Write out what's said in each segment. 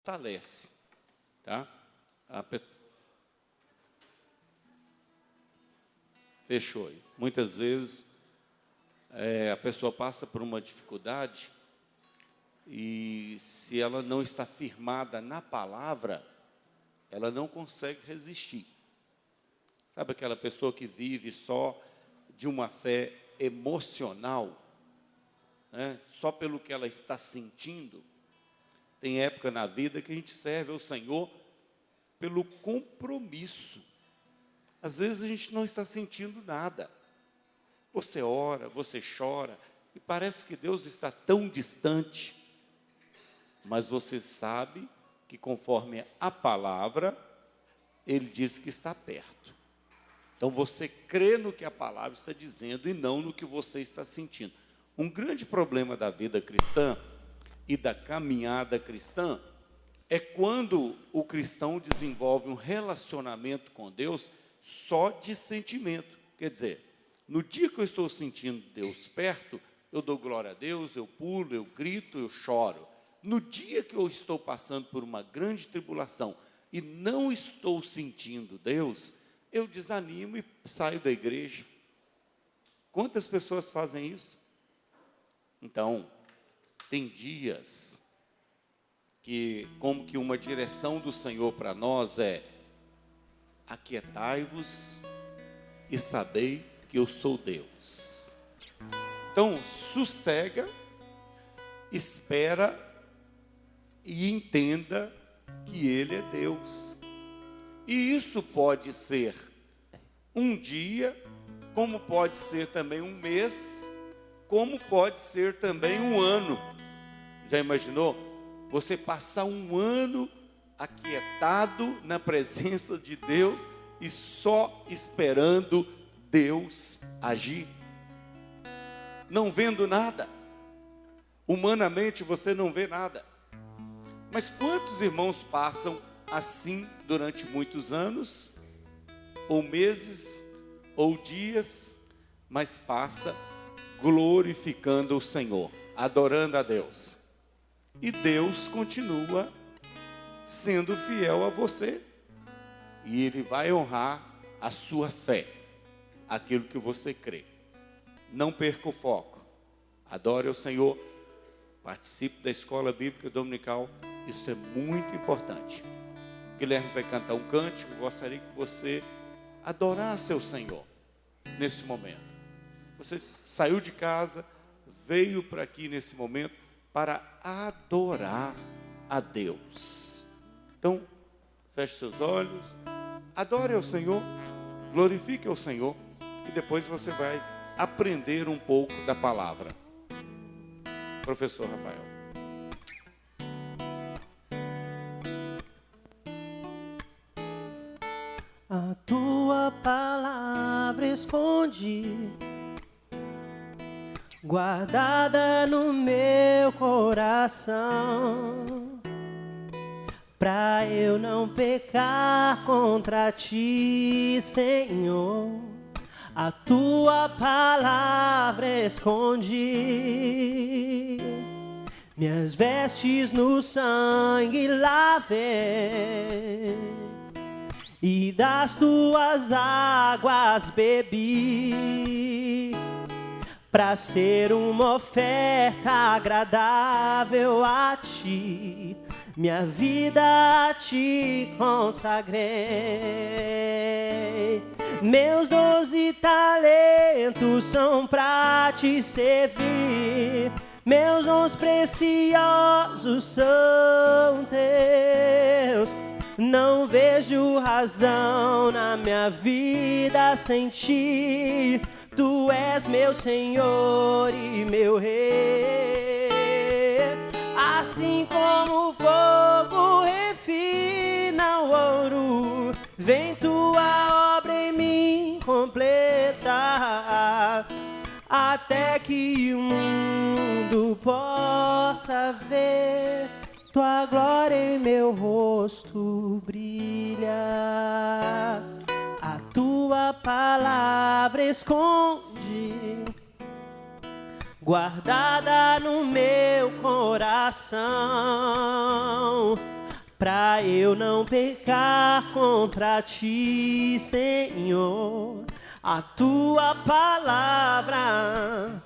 fortalece, tá? Fechou aí. Muitas vezes a pessoa passa por uma dificuldade e se ela não está firmada na palavra, ela não consegue resistir. Sabe aquela pessoa que vive só de uma fé emocional, né? Só pelo que ela está sentindo? Tem época na vida que a gente serve ao Senhor pelo compromisso. Às vezes a gente não está sentindo nada. Você ora, você chora, e parece que Deus está tão distante. Mas você sabe que conforme a palavra, Ele diz que está perto. Então você crê no que a palavra está dizendo e não no que você está sentindo. Um grande problema da vida cristã e da caminhada cristã é quando o cristão desenvolve um relacionamento com Deus só de sentimento. Quer dizer, no dia que eu estou sentindo Deus perto, eu dou glória a Deus, eu pulo, eu grito, eu choro. No dia que eu estou passando por uma grande tribulação e não estou sentindo Deus, eu desanimo e saio da igreja. Quantas pessoas fazem isso? Então, tem dias que, como que uma direção do Senhor para nós é: aquietai-vos e sabei que eu sou Deus. Então, sossega, espera e entenda que Ele é Deus. E isso pode ser um dia, como pode ser também um mês, como pode ser também um ano. Já imaginou? Você passar um ano aquietado na presença de Deus e só esperando Deus agir, não vendo nada. Humanamente você não vê nada. Mas quantos irmãos passam assim durante muitos anos, ou meses, ou dias, mas passa glorificando o Senhor, adorando a Deus. E Deus continua sendo fiel a você. E Ele vai honrar a sua fé, aquilo que você crê. Não perca o foco. Adore ao Senhor. Participe da escola bíblica dominical. Isso é muito importante. Guilherme vai cantar um cântico. Eu gostaria que você adorasse ao Senhor nesse momento. Você saiu de casa, veio para aqui nesse momento para adorar a Deus. Então, feche seus olhos, adore ao Senhor, glorifique ao Senhor, e depois você vai aprender um pouco da palavra. Professor Rafael. A tua palavra escondi, guardada no meu coração, pra eu não pecar contra ti, Senhor. A tua palavra escondi, minhas vestes no sangue lavei, e das tuas águas bebi, pra ser uma oferta agradável a ti, minha vida a ti consagrei. Meus 12 talentos são pra te servir, meus dons preciosos são teus. Não vejo razão na minha vida sem ti. Tu és meu Senhor e meu Rei. Assim como o fogo refina o ouro, vem tua obra em mim completar, até que o mundo possa ver tua glória em meu rosto brilha. A tua palavra esconde, guardada no meu coração, pra eu não pecar contra ti, Senhor. A tua palavra,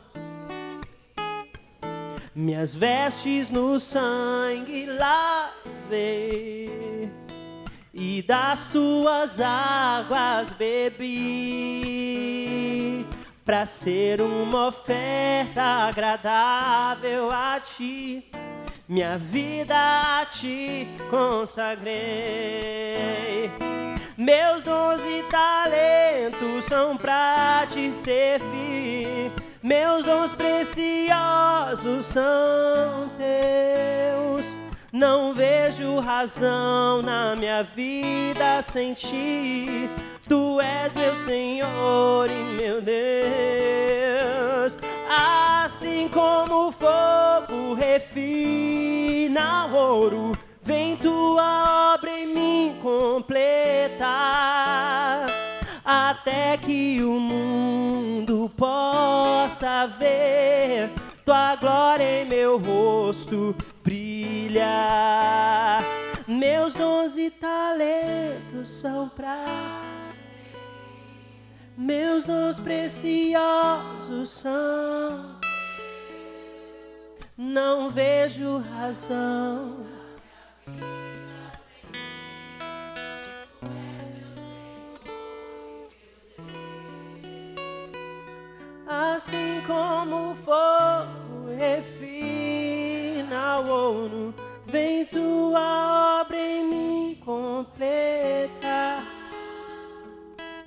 minhas vestes no sangue lavei, e das tuas águas bebi, pra ser uma oferta agradável a ti. Minha vida a ti consagrei. Meus dons e talentos são pra te servir. Meus dons preciosos são teus. Não vejo razão na minha vida sem ti. Tu és meu Senhor e meu Deus. Assim como o fogo refina o ouro, vem tua obra em mim completar, até que o mundo possa ver tua glória em meu rosto brilhar. Meus dons e talentos são pra meus dons preciosos são. Não vejo razão. Assim como o fogo refina o ouro, vem tua obra em mim completa,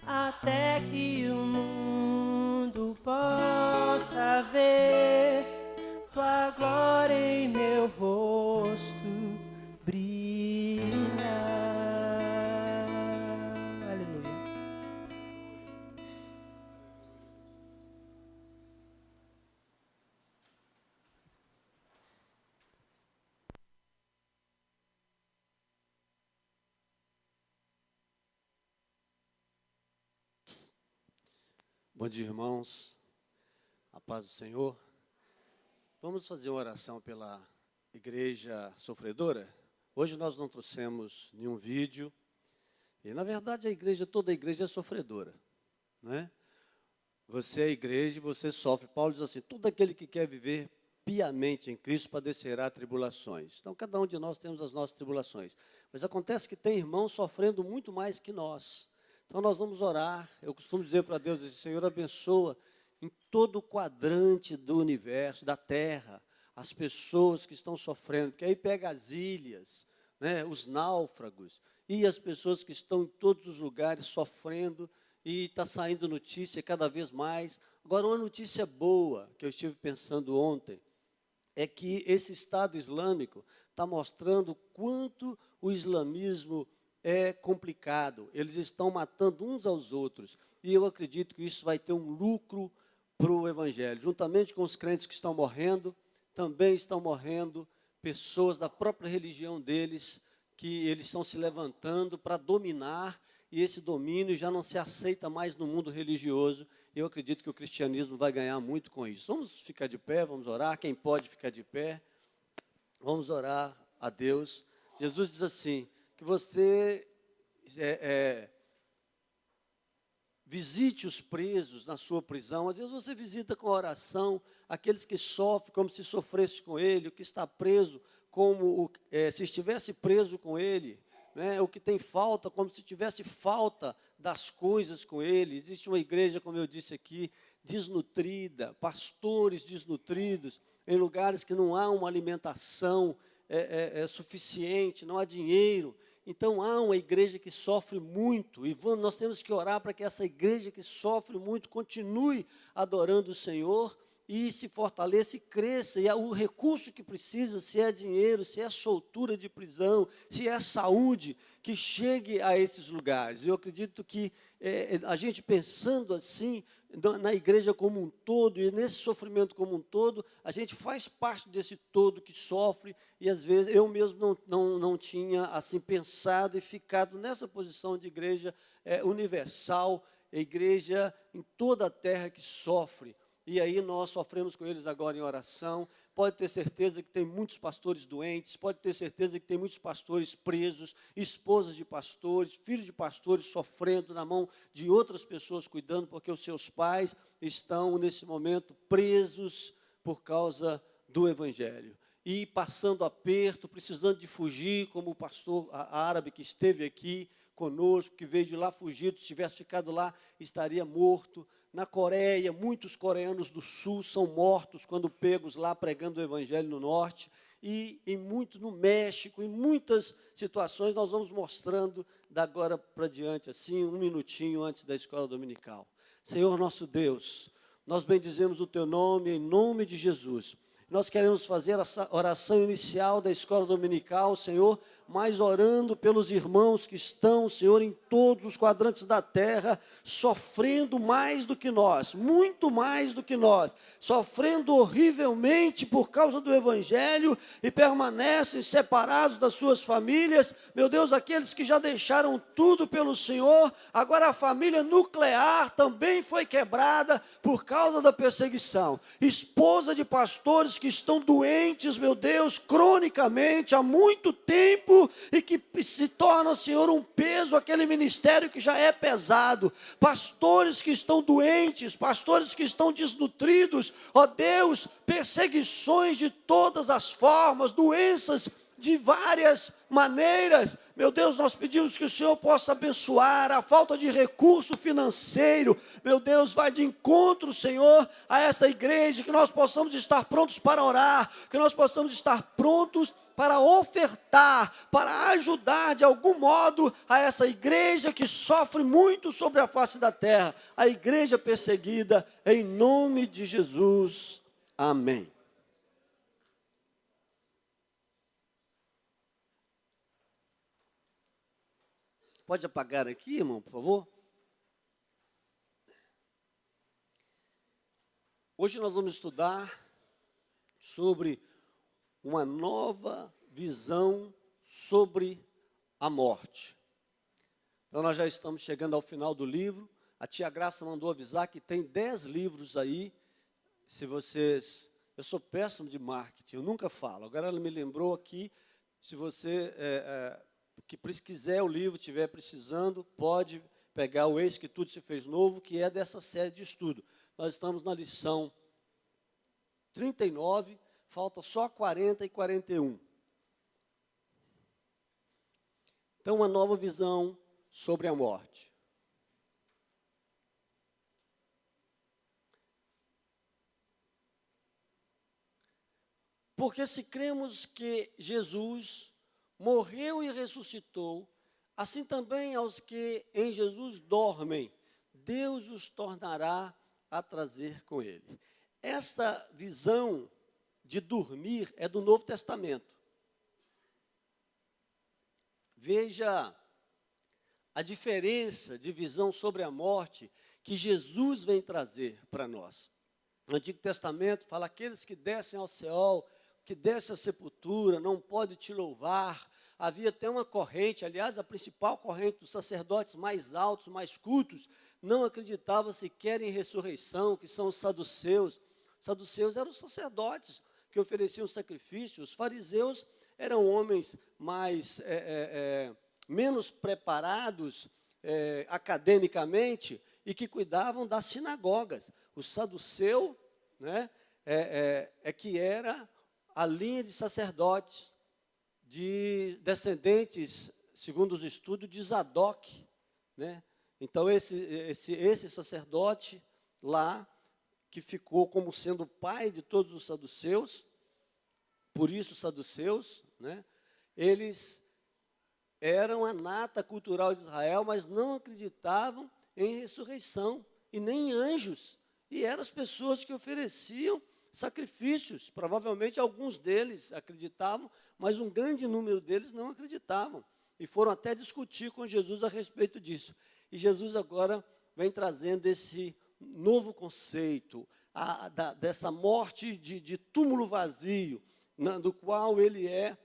até que o mundo possa ver tua glória em meu rosto brilhar. Aleluia. Bom dia, irmãos. A paz do Senhor. Vamos fazer uma oração pela igreja sofredora. Hoje nós não trouxemos nenhum vídeo. E, na verdade, toda a igreja é sofredora, né? Você é igreja e você sofre. Paulo diz assim, todo aquele que quer viver piamente em Cristo padecerá tribulações. Então, cada um de nós temos as nossas tribulações. Mas acontece que tem irmãos sofrendo muito mais que nós. Então, nós vamos orar. Eu costumo dizer para Deus, Senhor, abençoa em todo o quadrante do universo, da terra, as pessoas que estão sofrendo. Porque aí pega as ilhas, né, os náufragos, e as pessoas que estão em todos os lugares sofrendo, e está saindo notícia cada vez mais. Agora, uma notícia boa, que eu estive pensando ontem, é que esse Estado Islâmico está mostrando quanto o islamismo é complicado. Eles estão matando uns aos outros. E eu acredito que isso vai ter um lucro para o Evangelho. Juntamente com os crentes que estão morrendo, também estão morrendo pessoas da própria religião deles, que eles estão se levantando para dominar, e esse domínio já não se aceita mais no mundo religioso. Eu acredito que o cristianismo vai ganhar muito com isso. Vamos ficar de pé, vamos orar. Quem pode ficar de pé, vamos orar a Deus. Jesus diz assim, que você visite os presos na sua prisão. Às vezes você visita com oração aqueles que sofrem como se sofresse com ele, o que está preso como se estivesse preso com ele, né? O que tem falta como se tivesse falta das coisas com ele. Existe uma igreja, como eu disse aqui, desnutrida, pastores desnutridos, em lugares que não há uma alimentação suficiente, não há dinheiro. Então, há uma igreja que sofre muito, e nós temos que orar para que essa igreja que sofre muito continue adorando o Senhor e se fortaleça e cresça. E o recurso que precisa, se é dinheiro, se é soltura de prisão, se é saúde, que chegue a esses lugares. Eu acredito que a gente pensando assim, na igreja como um todo, e nesse sofrimento como um todo, a gente faz parte desse todo que sofre, e às vezes eu mesmo não tinha assim pensado e ficado nessa posição de igreja universal, igreja em toda a terra que sofre. e aí nós sofremos com eles agora em oração. Pode ter certeza que tem muitos pastores doentes, pode ter certeza que tem muitos pastores presos, esposas de pastores, filhos de pastores sofrendo na mão de outras pessoas cuidando, porque os seus pais estão nesse momento presos por causa do Evangelho. E passando aperto, precisando de fugir, como o pastor árabe que esteve aqui conosco, que veio de lá fugido, se tivesse ficado lá, estaria morto. Na Coreia, muitos coreanos do sul são mortos quando pegos lá pregando o Evangelho no norte. E no México, em muitas situações, nós vamos mostrando da agora para diante, assim, um minutinho antes da escola dominical. Senhor nosso Deus, nós bendizemos o Teu nome, em nome de Jesus. Nós queremos fazer essa oração inicial da escola dominical, Senhor, mas orando pelos irmãos que estão, Senhor, em todos os quadrantes da terra, sofrendo mais do que nós, muito mais do que nós, sofrendo horrivelmente por causa do Evangelho e permanecem separados das suas famílias. Meu Deus, aqueles que já deixaram tudo pelo Senhor, agora a família nuclear também foi quebrada por causa da perseguição. Esposa de pastores que estão doentes, meu Deus, cronicamente, há muito tempo, e que se torna, Senhor, um peso aquele ministério que já é pesado. Pastores que estão doentes, pastores que estão desnutridos, ó Deus, perseguições de todas as formas, doenças de várias maneiras. Meu Deus, nós pedimos que o Senhor possa abençoar a falta de recurso financeiro. Meu Deus, vai de encontro, Senhor, a essa igreja, que nós possamos estar prontos para orar, que nós possamos estar prontos para ofertar, para ajudar de algum modo a essa igreja que sofre muito sobre a face da terra, a igreja perseguida, em nome de Jesus. Amém. Pode apagar aqui, irmão, por favor? Hoje nós vamos estudar sobre uma nova visão sobre a morte. Então nós já estamos chegando ao final do livro. A tia Graça mandou avisar que tem 10 livros aí. Se vocês... Eu sou péssimo de marketing, eu nunca falo. Agora ela me lembrou aqui, se você... que quiser o livro, estiver precisando, pode pegar o Eis que Tudo Se Fez Novo, que é dessa série de estudo. Nós estamos na lição 39, falta só 40 e 41. Então, uma nova visão sobre a morte. Porque se cremos que Jesus morreu e ressuscitou, assim também aos que em Jesus dormem, Deus os tornará a trazer com ele. Esta visão de dormir é do Novo Testamento. Veja a diferença de visão sobre a morte que Jesus vem trazer para nós. No Antigo Testamento fala: aqueles que descem ao Seol, que desce à sepultura, não pode te louvar. Havia até uma corrente, aliás, a principal corrente dos sacerdotes mais altos, mais cultos, não acreditava sequer em ressurreição, que são os saduceus. Os saduceus eram os sacerdotes que ofereciam sacrifícios. Os fariseus eram homens mais, menos preparados academicamente e que cuidavam das sinagogas. O saduceu, né, que era a linha de sacerdotes, de descendentes, segundo os estudos, de Zadok, né? Então, esse sacerdote lá, que ficou como sendo o pai de todos os saduceus, por isso saduceus, né? Eles eram a nata cultural de Israel, mas não acreditavam em ressurreição e nem em anjos. E eram as pessoas que ofereciam sacrifícios. Provavelmente alguns deles acreditavam, mas um grande número deles não acreditavam. E foram até discutir com Jesus a respeito disso. E Jesus agora vem trazendo esse novo conceito, dessa morte de túmulo vazio, do qual ele é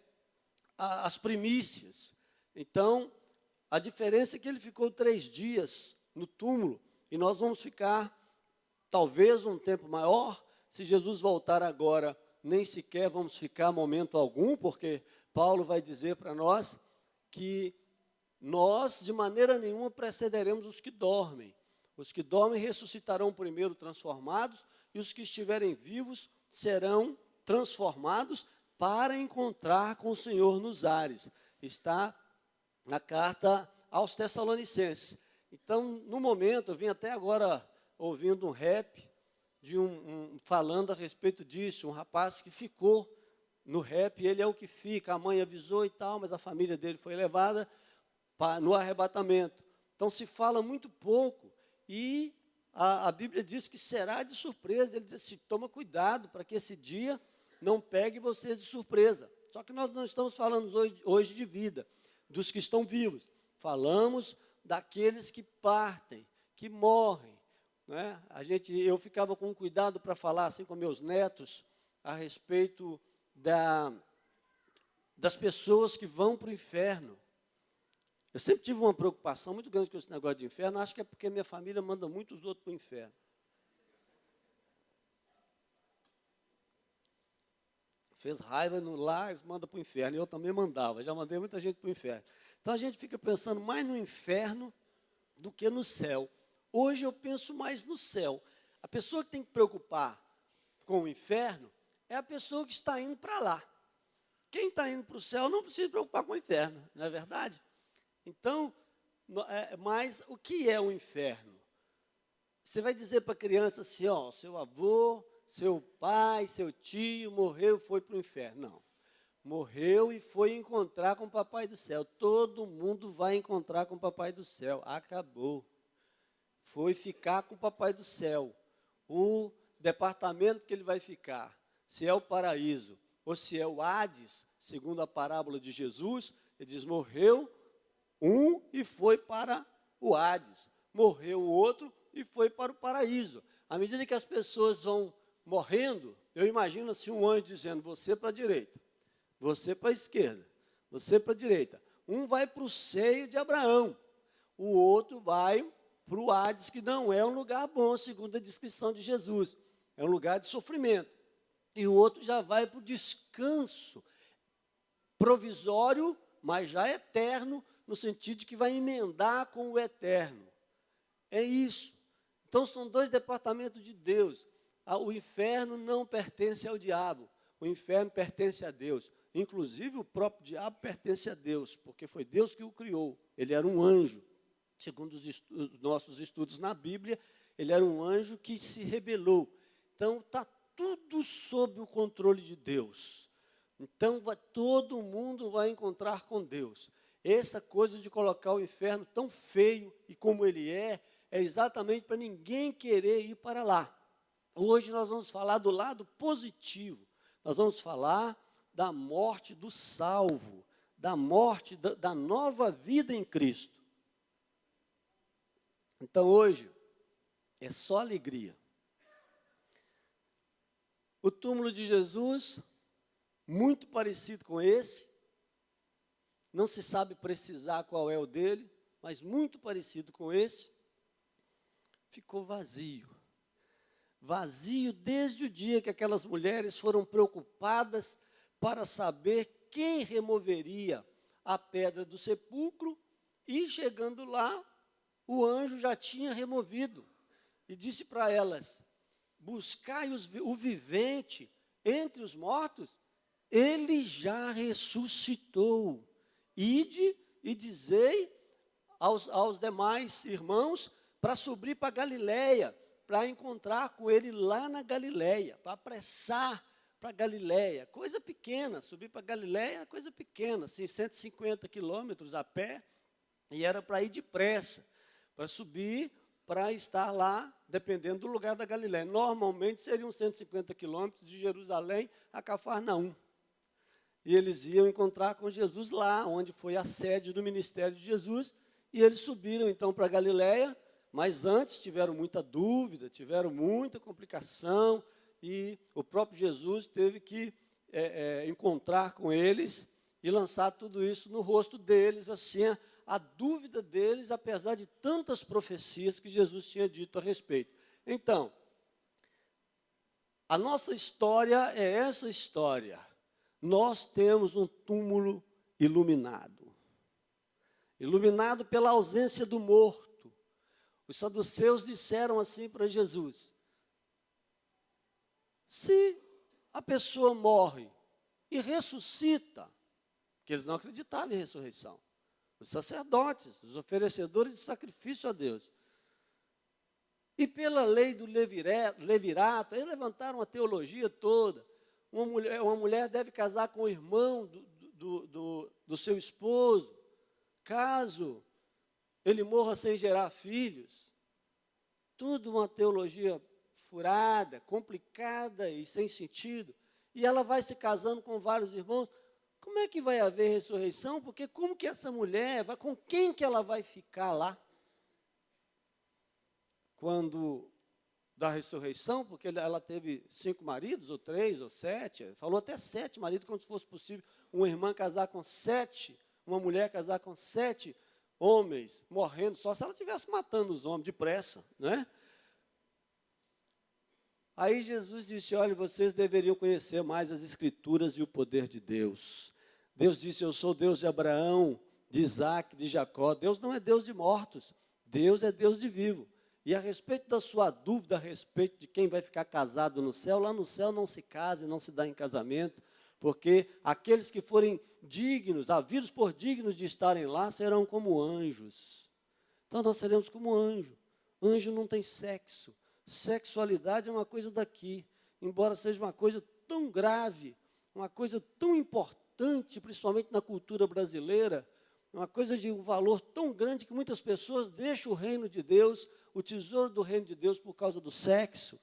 as primícias. Então, a diferença é que ele ficou 3 dias no túmulo, e nós vamos ficar talvez um tempo maior. Se Jesus voltar agora, nem sequer vamos ficar momento algum, porque Paulo vai dizer para nós que nós, de maneira nenhuma, precederemos os que dormem. Os que dormem ressuscitarão primeiro transformados, e os que estiverem vivos serão transformados para encontrar com o Senhor nos ares. Está na carta aos Tessalonicenses. Então, no momento, eu vim até agora ouvindo um rap, falando a respeito disso, um rapaz que ficou no rap, ele é o que fica, a mãe avisou e tal, mas a família dele foi levada no arrebatamento. Então, se fala muito pouco, e a Bíblia diz que será de surpresa. Ele diz assim, toma cuidado para que esse dia não pegue vocês de surpresa. Só que nós não estamos falando hoje de vida, dos que estão vivos. Falamos daqueles que partem, que morrem. Né? Eu ficava com cuidado para falar assim com meus netos a respeito das pessoas que vão para o inferno. Eu sempre tive uma preocupação muito grande com esse negócio de inferno. Acho que é porque minha família manda muitos outros para o inferno. Fez raiva no lar, eles mandam para o inferno. Eu também mandava, já mandei muita gente para o inferno. Então a gente fica pensando mais no inferno do que no céu. Hoje eu penso mais no céu. A pessoa que tem que preocupar com o inferno é a pessoa que está indo para lá. Quem está indo para o céu não precisa se preocupar com o inferno, não é verdade? Então, mas o que é o inferno? Você vai dizer para a criança assim, ó, seu avô, seu pai, seu tio morreu e foi para o inferno. Não. Morreu e foi encontrar com o Papai do Céu. Todo mundo vai encontrar com o Papai do Céu. Acabou. Foi ficar com o Papai do Céu. O departamento que ele vai ficar, se é o paraíso ou se é o Hades, segundo a parábola de Jesus, ele diz, morreu um e foi para o Hades. Morreu o outro e foi para o paraíso. À medida que as pessoas vão morrendo, eu imagino assim um anjo dizendo, você para a direita, você para a esquerda, você para a direita. Um vai para o seio de Abraão, o outro vai para o Hades, que não é um lugar bom, segundo a descrição de Jesus. É um lugar de sofrimento. E o outro já vai para o descanso provisório, mas já eterno, no sentido de que vai emendar com o eterno. É isso. Então, são dois departamentos de Deus. O inferno não pertence ao diabo. O inferno pertence a Deus. Inclusive, o próprio diabo pertence a Deus, porque foi Deus que o criou. Ele era um anjo. Segundo os nossos estudos na Bíblia, ele era um anjo que se rebelou. Então, está tudo sob o controle de Deus. Então, todo mundo vai encontrar com Deus. Essa coisa de colocar o inferno tão feio e como ele é exatamente para ninguém querer ir para lá. Hoje nós vamos falar do lado positivo. Nós vamos falar da morte do salvo, da morte, da nova vida em Cristo. Então, hoje, é só alegria. O túmulo de Jesus, muito parecido com esse, não se sabe precisar qual é o dele, mas muito parecido com esse, ficou vazio. Vazio desde o dia que aquelas mulheres foram preocupadas para saber quem removeria a pedra do sepulcro, e chegando lá, o anjo já tinha removido, e disse para elas, buscai o vivente entre os mortos, ele já ressuscitou. Ide e dizei aos demais irmãos para subir para Galiléia, para encontrar com ele lá na Galiléia, para apressar para Galiléia. Coisa pequena, subir para Galiléia era coisa pequena, assim, 150 quilômetros a pé, e era para ir depressa, para subir, para estar lá, dependendo do lugar da Galiléia. Normalmente seriam 150 quilômetros de Jerusalém a Cafarnaum. E eles iam encontrar com Jesus lá, onde foi a sede do ministério de Jesus, e eles subiram então para Galiléia, mas antes tiveram muita dúvida, tiveram muita complicação, e o próprio Jesus teve que encontrar com eles e lançar tudo isso no rosto deles, assim, a dúvida deles, apesar de tantas profecias que Jesus tinha dito a respeito. Então, A nossa história é essa história. Nós temos um túmulo iluminado. Iluminado pela ausência do morto. Os saduceus disseram assim para Jesus: se a pessoa morre e ressuscita, porque eles não acreditavam em ressurreição, os sacerdotes, os oferecedores de sacrifício a Deus, e pela lei do levirato, eles levantaram a teologia toda. Uma mulher deve casar com o irmão do seu esposo, caso ele morra sem gerar filhos. Tudo uma teologia furada, complicada e sem sentido. E ela vai se casando com vários irmãos. Como é que vai haver ressurreição? Porque como que essa mulher, com quem que ela vai ficar lá? Quando da ressurreição, porque ela teve 5 maridos, ou 3, ou 7, falou até 7 maridos, como se fosse possível uma irmã casar com 7, uma mulher casar com 7 homens, morrendo só se ela estivesse matando os homens depressa, né? Aí Jesus disse: olha, vocês deveriam conhecer mais as Escrituras e o poder de Deus. Deus disse: eu sou Deus de Abraão, de Isaac, de Jacó. Deus não é Deus de mortos, Deus é Deus de vivo. E a respeito da sua dúvida, a respeito de quem vai ficar casado no céu, lá no céu não se casa e não se dá em casamento, porque aqueles que forem dignos, havidos por dignos de estarem lá, serão como anjos. Então nós seremos como anjo. Anjo não tem sexo. Sexualidade é uma coisa daqui, embora seja uma coisa tão grave, uma coisa tão importante, principalmente na cultura brasileira, uma coisa de um valor tão grande que muitas pessoas deixam o reino de Deus, o tesouro do reino de Deus, por causa do sexo.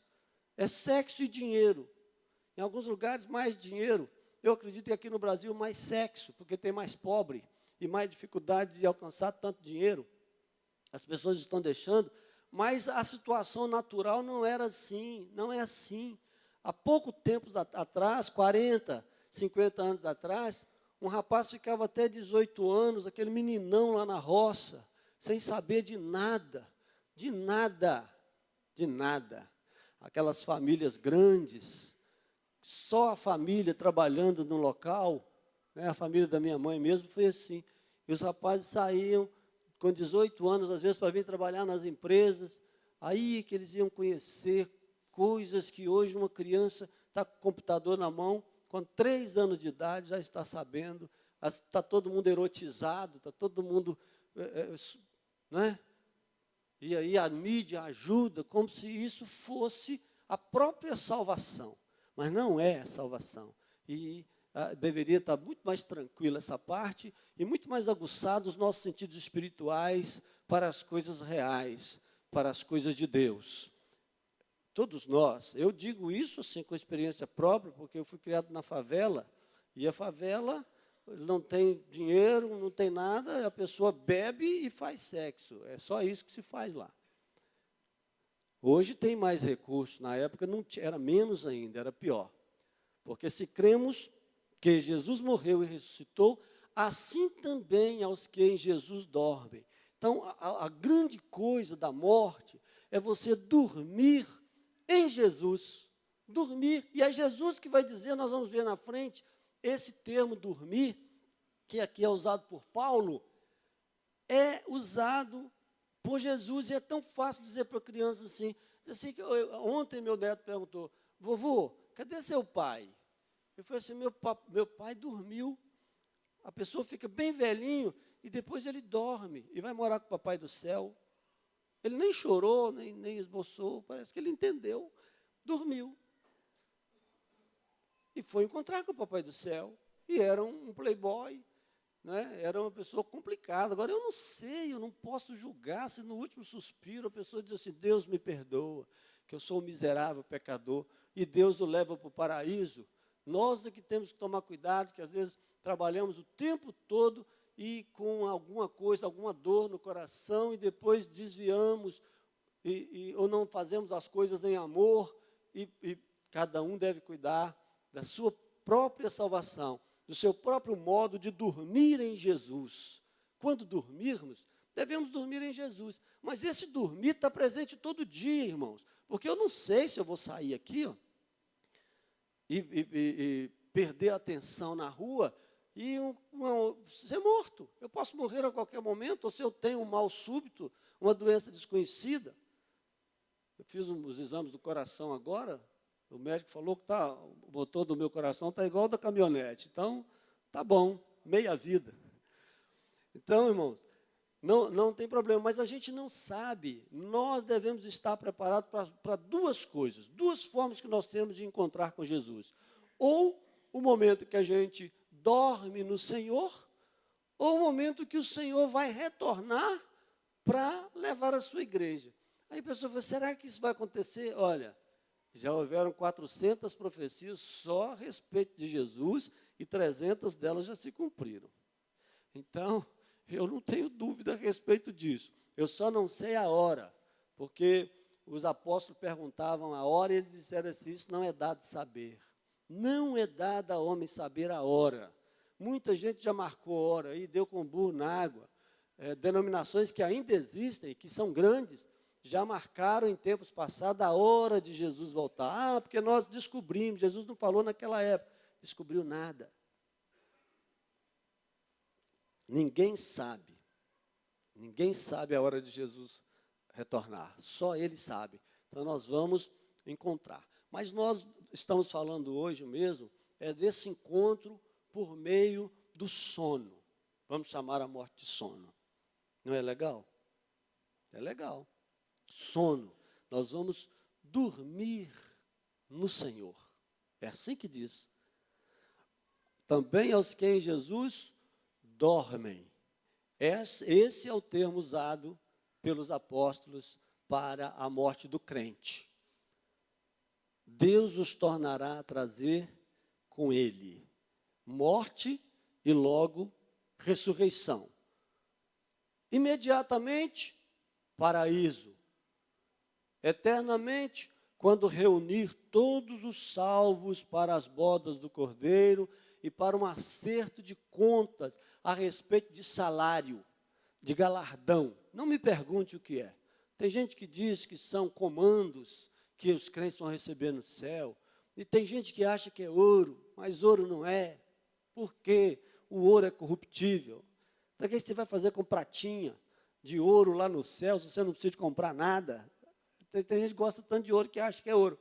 É sexo e dinheiro. Em alguns lugares, mais dinheiro. Eu acredito que aqui no Brasil, mais sexo, porque tem mais pobre e mais dificuldade de alcançar tanto dinheiro. As pessoas estão deixando, mas a situação natural não era assim, não é assim. Há pouco tempo atrás, 40, 50 anos atrás, um rapaz ficava até 18 anos, aquele meninão lá na roça, sem saber de nada, de nada, de nada. Aquelas famílias grandes, só a família trabalhando no local, né, a família da minha mãe mesmo foi assim. E os rapazes saíam com 18 anos, às vezes, para vir trabalhar nas empresas, aí que eles iam conhecer coisas que hoje uma criança está com o computador na mão, com 3 anos de idade, já está sabendo, está todo mundo erotizado, está todo mundo, né? E aí a mídia ajuda, como se isso fosse a própria salvação, mas não é a salvação. E deveria estar muito mais tranquila essa parte, e muito mais aguçados os nossos sentidos espirituais para as coisas reais, para as coisas de Deus. Todos nós, eu digo isso assim com experiência própria, porque eu fui criado na favela, e a favela não tem dinheiro, não tem nada, a pessoa bebe e faz sexo, é só isso que se faz lá. Hoje tem mais recursos, na época não era menos ainda, era pior. Porque se cremos que Jesus morreu e ressuscitou, assim também aos que em Jesus dormem. Então, a grande coisa da morte é você dormir em Jesus, dormir, e é Jesus que vai dizer, nós vamos ver na frente, esse termo dormir, que aqui é usado por Paulo, é usado por Jesus, e é tão fácil dizer para a criança assim que ontem meu neto perguntou: vovô, cadê seu pai? Eu falei assim: meu pai dormiu. A pessoa fica bem velhinho, e depois ele dorme, e vai morar com o papai do céu. Ele nem chorou, nem esboçou, parece que ele entendeu, dormiu. E foi encontrar com o papai do céu, e era um playboy, né? Era uma pessoa complicada. Agora, eu não sei, eu não posso julgar se no último suspiro a pessoa diz assim: Deus me perdoa, que eu sou um miserável pecador, e Deus o leva para o paraíso. Nós é que temos que tomar cuidado, que às vezes trabalhamos o tempo todo e com alguma coisa, alguma dor no coração, e depois desviamos, ou não fazemos as coisas em amor, e cada um deve cuidar da sua própria salvação, do seu próprio modo de dormir em Jesus. Quando dormirmos, devemos dormir em Jesus. Mas esse dormir está presente todo dia, irmãos, porque eu não sei se eu vou sair aqui, ó, e perder a atenção na rua e ser morto. Eu posso morrer a qualquer momento, ou se eu tenho um mal súbito, uma doença desconhecida. Eu fiz os exames do coração agora, o médico falou que o motor do meu coração está igual ao da caminhonete. Então, tá bom, meia vida. Então, irmãos, não tem problema, mas a gente não sabe. Nós devemos estar preparados para duas coisas, duas formas que nós temos de encontrar com Jesus. Ou o momento que a gente dorme no Senhor, ou o momento que o Senhor vai retornar para levar a sua igreja. Aí a pessoa fala, será que isso vai acontecer? Olha, já houveram 400 profecias só a respeito de Jesus e 300 delas já se cumpriram. Então, eu não tenho dúvida a respeito disso. Eu só não sei a hora, porque os apóstolos perguntavam a hora e eles disseram assim, isso não é dado saber. Não é dado a homem saber a hora. Muita gente já marcou hora aí, deu com burro na água. Denominações que ainda existem, que são grandes, já marcaram em tempos passados a hora de Jesus voltar. Porque nós descobrimos, Jesus não falou naquela época, descobriu nada. Ninguém sabe a hora de Jesus retornar, só Ele sabe. Então nós vamos encontrar. Mas nós estamos falando hoje mesmo, desse encontro por meio do sono. Vamos chamar a morte de sono. Não é legal? É legal. Sono. Nós vamos dormir no Senhor. É assim que diz. Também aos que em Jesus dormem. Esse é o termo usado pelos apóstolos para a morte do crente. Deus os tornará a trazer com ele morte e logo ressurreição. Imediatamente, paraíso. Eternamente, quando reunir todos os salvos para as bodas do Cordeiro e para um acerto de contas a respeito de salário, de galardão. Não me pergunte o que é. Tem gente que diz que são comandos que os crentes vão receber no céu. E tem gente que acha que é ouro, mas ouro não é. Porque o ouro é corruptível. Para que você vai fazer com pratinha de ouro lá no céu, se você não precisa de comprar nada? Tem gente que gosta tanto de ouro que acha que é ouro.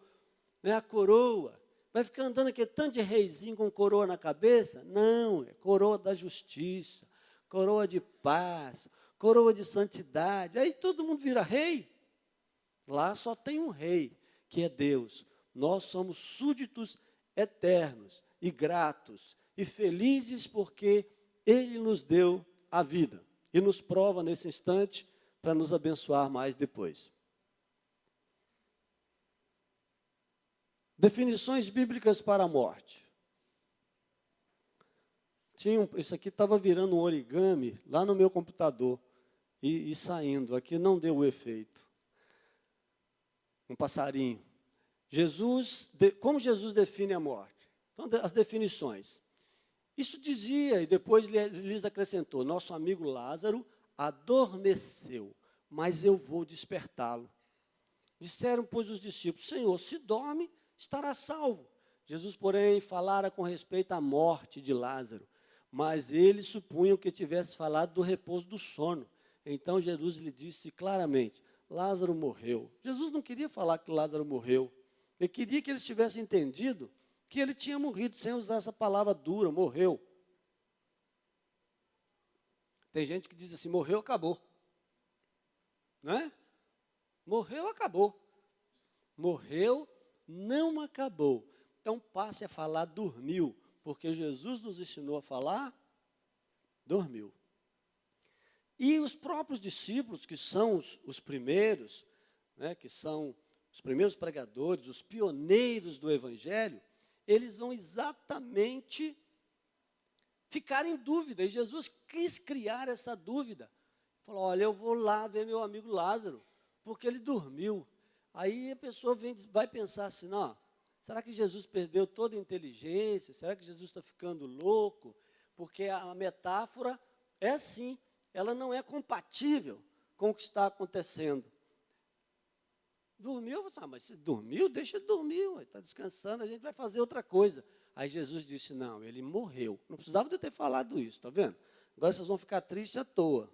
Não é a coroa. Vai ficar andando aqui tanto de reizinho com coroa na cabeça? Não, é coroa da justiça, coroa de paz, coroa de santidade. Aí todo mundo vira rei. Lá só tem um rei, que é Deus. Nós somos súditos eternos e gratos e felizes porque Ele nos deu a vida e nos prova nesse instante para nos abençoar mais depois. Definições bíblicas para a morte. Isso aqui estava virando um origami lá no meu computador e saindo. Aqui não deu o efeito. Um passarinho. Como Jesus define a morte? Então, as definições. Isso dizia, e depois lhes acrescentou, nosso amigo Lázaro adormeceu, mas eu vou despertá-lo. Disseram, pois, os discípulos, Senhor, se dorme, estará salvo. Jesus, porém, falara com respeito à morte de Lázaro, mas eles supunham que tivesse falado do repouso do sono. Então Jesus lhe disse claramente, Lázaro morreu. Jesus não queria falar que Lázaro morreu. Ele queria que eles tivessem entendido que ele tinha morrido, sem usar essa palavra dura, morreu. Tem gente que diz assim, morreu, acabou. Não é? Morreu, acabou. Morreu, não acabou. Então passe a falar dormiu, porque Jesus nos ensinou a falar, dormiu. E os próprios discípulos, que são os primeiros, né, que são os primeiros pregadores, os pioneiros do Evangelho, eles vão exatamente ficar em dúvida. E Jesus quis criar essa dúvida. Falou, olha, eu vou lá ver meu amigo Lázaro, porque ele dormiu. Aí a pessoa vai pensar assim, não, será que Jesus perdeu toda a inteligência? Será que Jesus está ficando louco? Porque a metáfora é assim, ela não é compatível com o que está acontecendo. Dormiu? Mas se dormiu, deixa ele dormir, está descansando, a gente vai fazer outra coisa. Aí Jesus disse, não, ele morreu. Não precisava de eu ter falado isso, está vendo? Agora vocês vão ficar tristes à toa.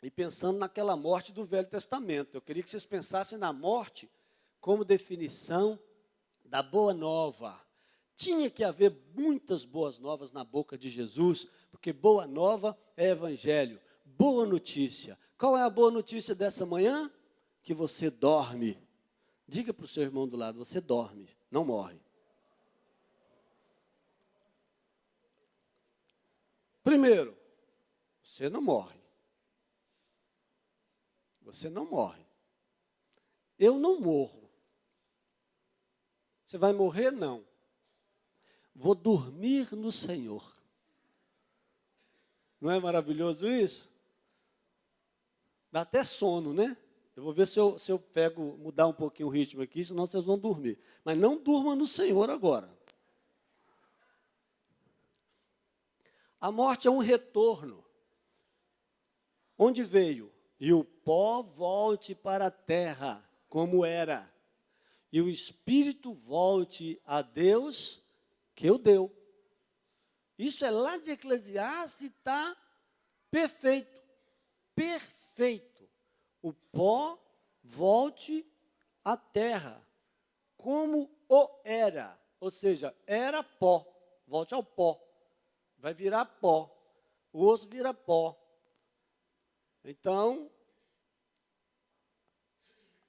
E pensando naquela morte do Velho Testamento. Eu queria que vocês pensassem na morte como definição da boa nova. Tinha que haver muitas boas novas na boca de Jesus, porque boa nova é evangelho, boa notícia. Qual é a boa notícia dessa manhã? Que você dorme. Diga para o seu irmão do lado, você dorme, não morre. Primeiro, você não morre. Você não morre. Eu não morro. Você vai morrer? Não. Vou dormir no Senhor. Não é maravilhoso isso? Dá até sono, né? Eu vou ver se eu pego, mudar um pouquinho o ritmo aqui, senão vocês vão dormir. Mas não durma no Senhor agora. A morte é um retorno. Onde veio? E o pó volte para a terra, como era. E o espírito volte a Deus, que o deu. Isso é lá de Eclesiastes, está perfeito. Perfeito. O pó volte à terra, como o era. Ou seja, era pó. Volte ao pó. Vai virar pó. O osso vira pó. Então,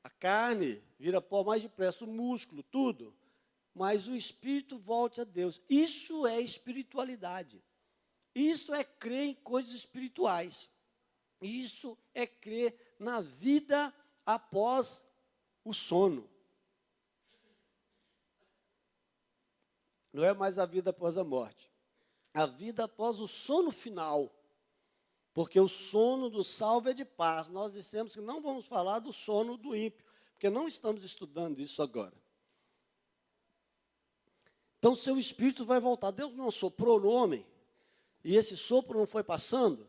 a carne vira pó mais depressa, o músculo, tudo. Mas o espírito volte a Deus. Isso é espiritualidade. Isso é crer em coisas espirituais. Isso é crer na vida após o sono. Não é mais a vida após a morte. A vida após o sono final. Porque o sono do salvo é de paz. Nós dissemos que não vamos falar do sono do ímpio, porque não estamos estudando isso agora. Então, seu espírito vai voltar. Deus não soprou no homem, e esse sopro não foi passando,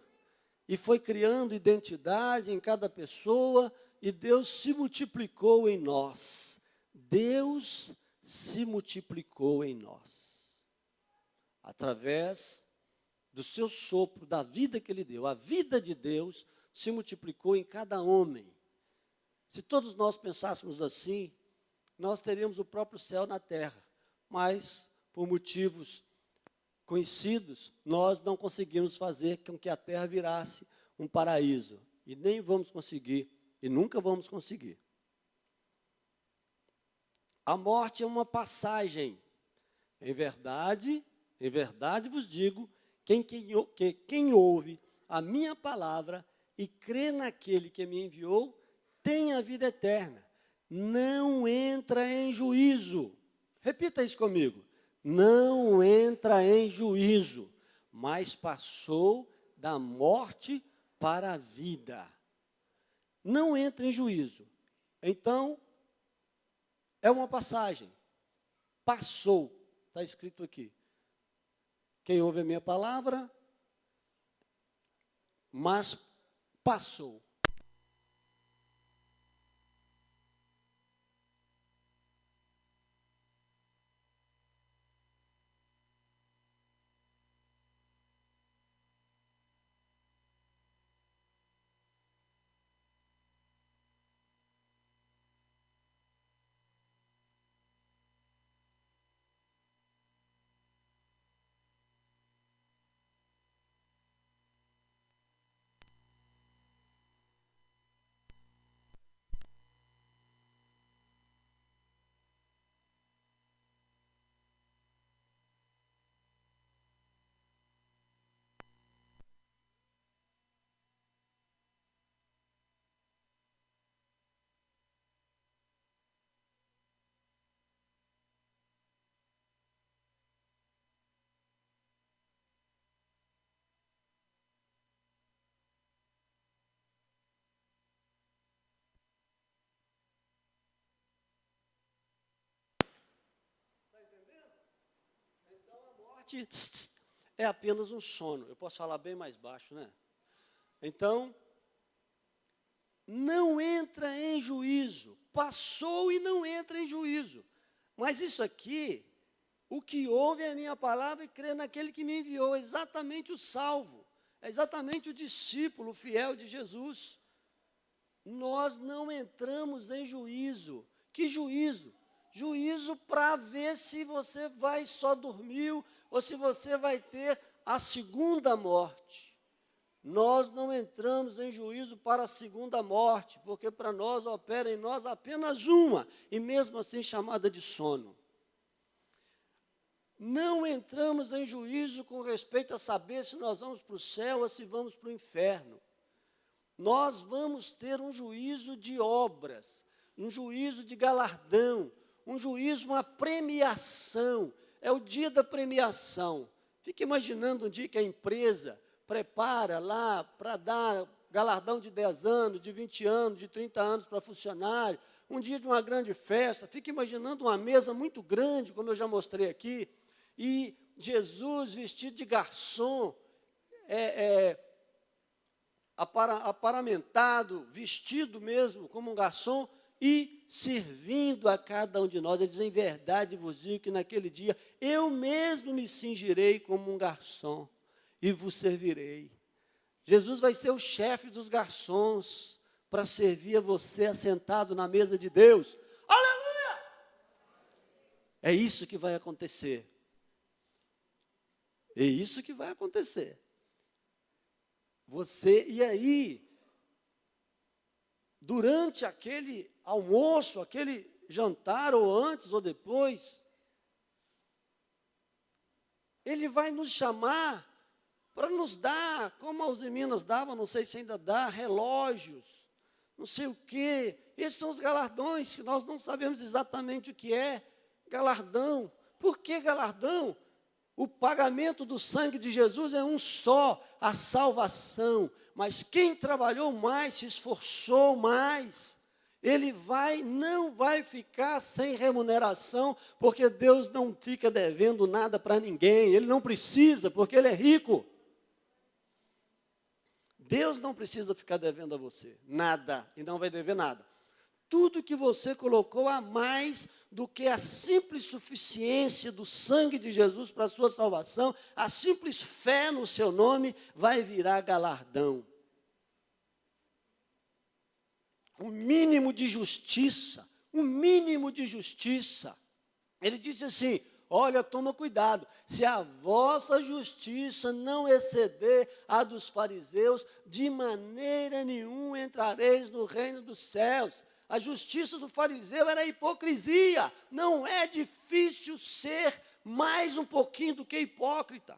e foi criando identidade em cada pessoa, e Deus se multiplicou em nós. Deus se multiplicou em nós. Através do seu sopro, da vida que Ele deu. A vida de Deus se multiplicou em cada homem. Se todos nós pensássemos assim, nós teríamos o próprio céu na terra. Mas, por motivos conhecidos, nós não conseguimos fazer com que a terra virasse um paraíso. E nem vamos conseguir, e nunca vamos conseguir. A morte é uma passagem. Em verdade vos digo, quem ouve a minha palavra e crê naquele que me enviou, tem a vida eterna. Não entra em juízo. Repita isso comigo. Não entra em juízo, mas passou da morte para a vida. Não entra em juízo. Então, é uma passagem. Passou. Está escrito aqui. Quem ouve a minha palavra, mas passou. É apenas um sono. Eu posso falar bem mais baixo, né? Então, não entra em juízo. Passou e não entra em juízo. Mas isso aqui, o que ouve é a minha palavra e crê naquele que me enviou, é exatamente o salvo, é exatamente o discípulo fiel de Jesus. Nós não entramos em juízo. Que juízo? Juízo para ver se você vai só dormir ou se você vai ter a segunda morte. Nós não entramos em juízo para a segunda morte, porque para nós opera em nós apenas uma, e mesmo assim chamada de sono. Não entramos em juízo com respeito a saber se nós vamos para o céu ou se vamos para o inferno. Nós vamos ter um juízo de obras, um juízo de galardão, um juízo, uma premiação. É o dia da premiação. Fique imaginando um dia que a empresa prepara lá para dar galardão de 10 anos, de 20 anos, de 30 anos para funcionário, um dia de uma grande festa. Fique imaginando uma mesa muito grande, como eu já mostrei aqui, e Jesus vestido de garçom, aparamentado, vestido mesmo como um garçom, e servindo a cada um de nós. Ele diz: em verdade vos digo que naquele dia eu mesmo me cingirei como um garçom e vos servirei. Jesus vai ser o chefe dos garçons para servir a você assentado na mesa de Deus. Aleluia! É isso que vai acontecer. É isso que vai acontecer. E aí, durante aquele almoço, aquele jantar, ou antes ou depois, ele vai nos chamar para nos dar, como as meninas davam, não sei se ainda dá, relógios, não sei o quê. Esses são os galardões, que nós não sabemos exatamente o que é galardão. Por que galardão? O pagamento do sangue de Jesus é um só, a salvação. Mas quem trabalhou mais, se esforçou mais, ele não vai ficar sem remuneração, porque Deus não fica devendo nada para ninguém. Ele não precisa, porque Ele é rico. Deus não precisa ficar devendo a você nada, e não vai dever nada. Tudo que você colocou a mais do que a simples suficiência do sangue de Jesus para a sua salvação, a simples fé no seu nome, vai virar galardão. O mínimo de justiça, o mínimo de justiça. Ele disse assim: olha, toma cuidado, se a vossa justiça não exceder a dos fariseus, de maneira nenhuma entrareis no reino dos céus. A justiça do fariseu era a hipocrisia. Não é difícil ser mais um pouquinho do que hipócrita.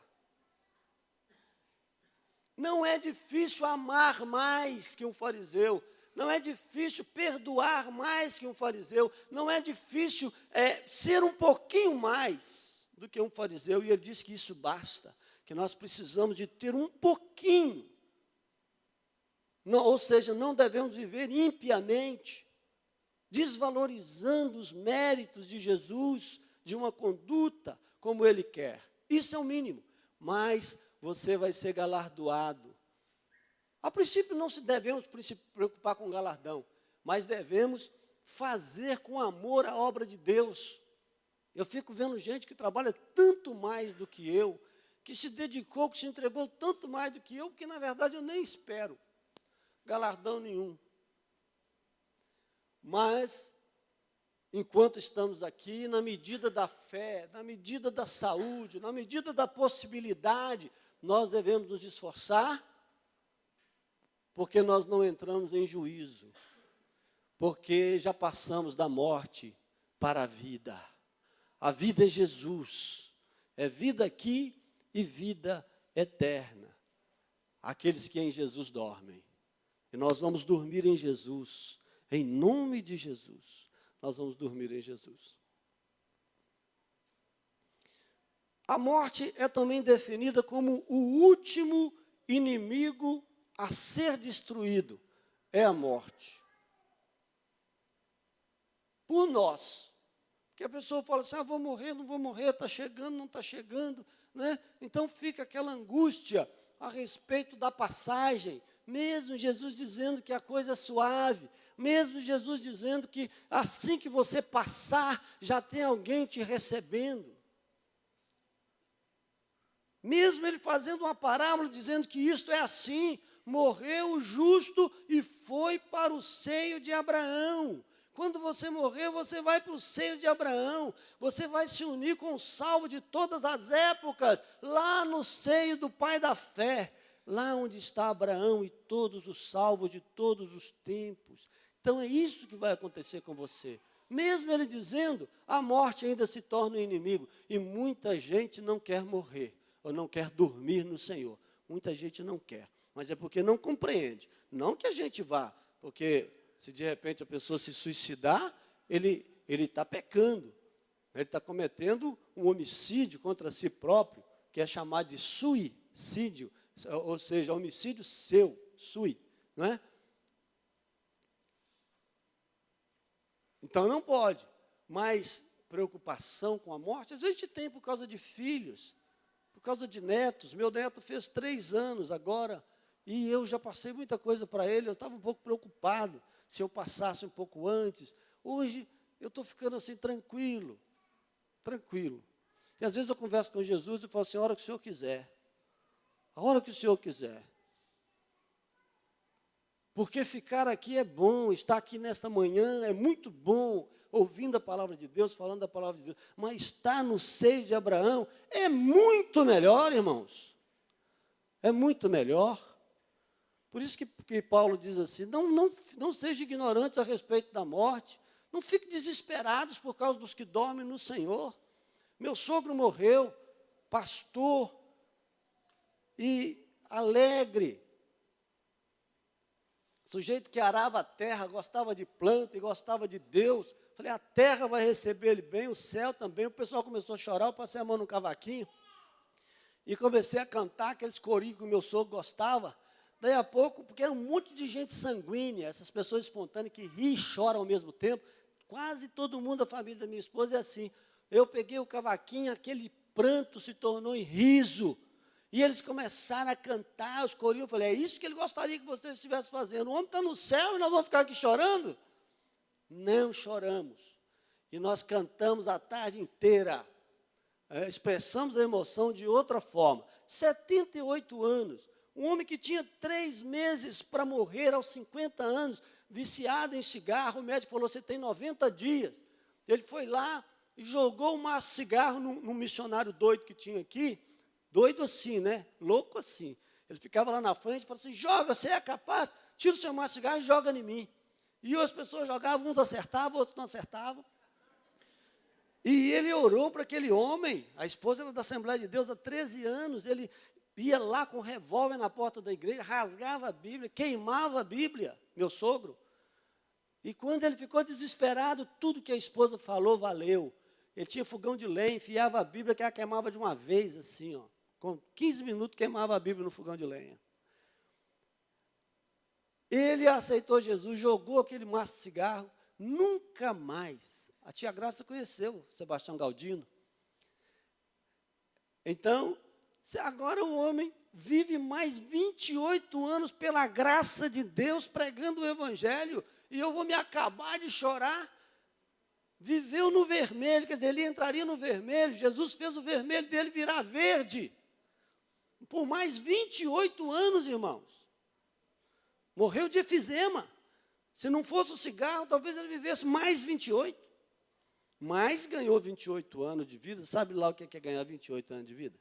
Não é difícil amar mais que um fariseu. Não é difícil perdoar mais que um fariseu. Não é difícil ser um pouquinho mais do que um fariseu. E ele diz que isso basta, que nós precisamos de ter um pouquinho. Não, ou seja, não devemos viver impiamente, desvalorizando os méritos de Jesus, de uma conduta como Ele quer. Isso é o mínimo, mas você vai ser galardoado. A princípio não devemos se preocupar com galardão, mas devemos fazer com amor a obra de Deus. Eu fico vendo gente que trabalha tanto mais do que eu, que se dedicou, que se entregou tanto mais do que eu, porque na verdade eu nem espero galardão nenhum. Mas, enquanto estamos aqui, na medida da fé, na medida da saúde, na medida da possibilidade, nós devemos nos esforçar, porque nós não entramos em juízo, porque já passamos da morte para a vida. A vida é Jesus, é vida aqui e vida eterna. Aqueles que em Jesus dormem. E nós vamos dormir em Jesus. Em nome de Jesus, nós vamos dormir em Jesus. A morte é também definida como o último inimigo a ser destruído. É a morte. Por nós. Porque a pessoa fala assim: vou morrer, não vou morrer, está chegando, não está chegando, né? Então fica aquela angústia. a respeito da passagem, mesmo Jesus dizendo que a coisa é suave, mesmo Jesus dizendo que assim que você passar, já tem alguém te recebendo. Mesmo ele fazendo uma parábola dizendo que isto é assim, morreu o justo e foi para o seio de Abraão. Quando você morrer, você vai para o seio de Abraão, você vai se unir com o salvo de todas as épocas, lá no seio do Pai da fé, lá onde está Abraão e todos os salvos de todos os tempos. Então é isso que vai acontecer com você. Mesmo ele dizendo, a morte ainda se torna um inimigo, e muita gente não quer morrer, ou não quer dormir no Senhor. Muita gente não quer, mas é porque não compreende. Não que a gente vá, porque se de repente a pessoa se suicidar, ele está pecando. Ele está cometendo um homicídio contra si próprio, que é chamado de suicídio, ou seja, homicídio seu, não é? Então não pode, mas preocupação com a morte, às vezes a gente tem por causa de filhos, por causa de netos. Meu neto fez 3 anos agora, e eu já passei muita coisa para ele, eu estava um pouco preocupado, se eu passasse um pouco antes. Hoje eu estou ficando assim tranquilo. E às vezes eu converso com Jesus e falo assim, a hora que o Senhor quiser, a hora que o Senhor quiser. Porque ficar aqui é bom, estar aqui nesta manhã é muito bom, ouvindo a palavra de Deus, falando a palavra de Deus, mas estar no seio de Abraão é muito melhor, irmãos. É muito melhor. Por isso que Paulo diz assim, não sejam ignorantes a respeito da morte, não fiquem desesperados por causa dos que dormem no Senhor. Meu sogro morreu, pastor, e alegre, sujeito que arava a terra, gostava de planta e gostava de Deus. Falei, a terra vai receber ele bem, o céu também. O pessoal começou a chorar, eu passei a mão no cavaquinho e comecei a cantar aqueles corinhos que o meu sogro gostava. Daí a pouco, porque era um monte de gente sanguínea, essas pessoas espontâneas que riem e choram ao mesmo tempo, quase todo mundo da família da minha esposa é assim. Eu peguei o cavaquinho, aquele pranto se tornou em riso, e eles começaram a cantar os corinhos. Eu falei, é isso que ele gostaria que você estivesse fazendo. O homem está no céu e nós vamos ficar aqui chorando? Não choramos. E nós cantamos a tarde inteira. Expressamos a emoção de outra forma. 78 anos. Um homem que tinha 3 meses para morrer aos 50 anos, viciado em cigarro. O médico falou, você tem 90 dias. Ele foi lá e jogou um maço de cigarro num missionário doido que tinha aqui. Doido assim, né? Louco assim. Ele ficava lá na frente e falou assim, joga, você é capaz, tira o seu maço de cigarro e joga em mim. E as pessoas jogavam, uns acertavam, outros não acertavam. E ele orou para aquele homem, a esposa era da Assembleia de Deus há 13 anos, ele ia lá com um revólver na porta da igreja, rasgava a Bíblia, queimava a Bíblia, meu sogro. E quando ele ficou desesperado, tudo que a esposa falou valeu. Ele tinha fogão de lenha, enfiava a Bíblia, que ela queimava de uma vez, assim, ó. Com 15 minutos queimava a Bíblia no fogão de lenha. Ele aceitou Jesus, jogou aquele maço de cigarro, nunca mais. A tia Graça conheceu Sebastião Galdino. Então, agora o homem vive mais 28 anos pela graça de Deus, pregando o Evangelho, e eu vou me acabar de chorar. Viveu no vermelho, quer dizer, ele entraria no vermelho, Jesus fez o vermelho dele virar verde. Por mais 28 anos, irmãos. Morreu de efizema. Se não fosse o cigarro, talvez ele vivesse mais 28. Mas ganhou 28 anos de vida. Sabe lá o que é ganhar 28 anos de vida?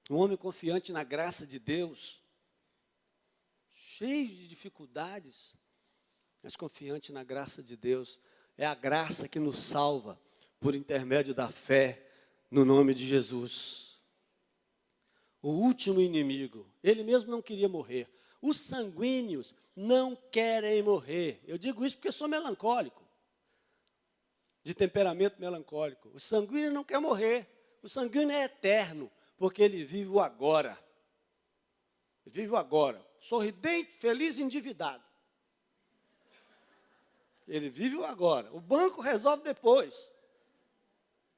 Um homem confiante na graça de Deus, cheio de dificuldades, mas confiante na graça de Deus. É a graça que nos salva por intermédio da fé no nome de Jesus. O último inimigo, ele mesmo não queria morrer. Os sanguíneos não querem morrer. Eu digo isso porque sou melancólico, de temperamento melancólico. O sanguíneo não quer morrer. O sanguíneo é eterno, porque ele vive o agora. Ele vive o agora, sorridente, feliz e endividado. Ele vive o agora. O banco resolve depois.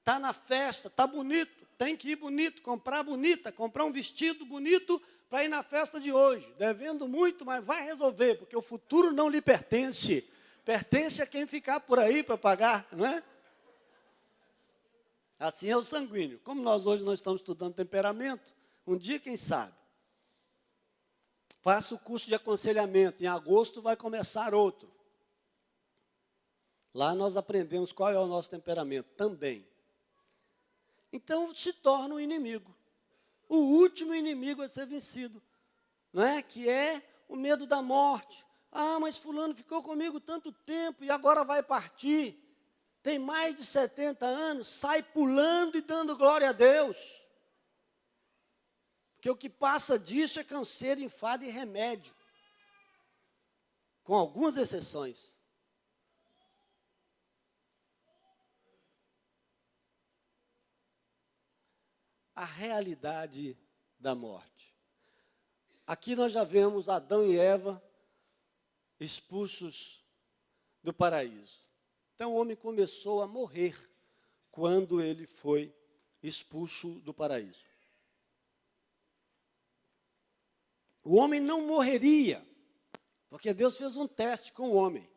Está na festa, está bonito, tem que ir bonito, comprar bonita, comprar um vestido bonito para ir na festa de hoje. Devendo muito, mas vai resolver, porque o futuro não lhe pertence. Pertence a quem ficar por aí para pagar, não é? Assim é o sanguíneo. Como nós hoje não estamos estudando temperamento, um dia, quem sabe, faça o curso de aconselhamento. Em agosto vai começar outro. Lá nós aprendemos qual é o nosso temperamento também. Então se torna um inimigo. O último inimigo a ser vencido, não é? Que é o medo da morte. Ah, mas fulano ficou comigo tanto tempo e agora vai partir. Tem mais de 70 anos, sai pulando e dando glória a Deus. Porque o que passa disso é canseiro, enfado e remédio. Com algumas exceções. A realidade da morte. Aqui nós já vemos Adão e Eva expulsos do paraíso. Então o homem começou a morrer quando ele foi expulso do paraíso. O homem não morreria, porque Deus fez um teste com o homem.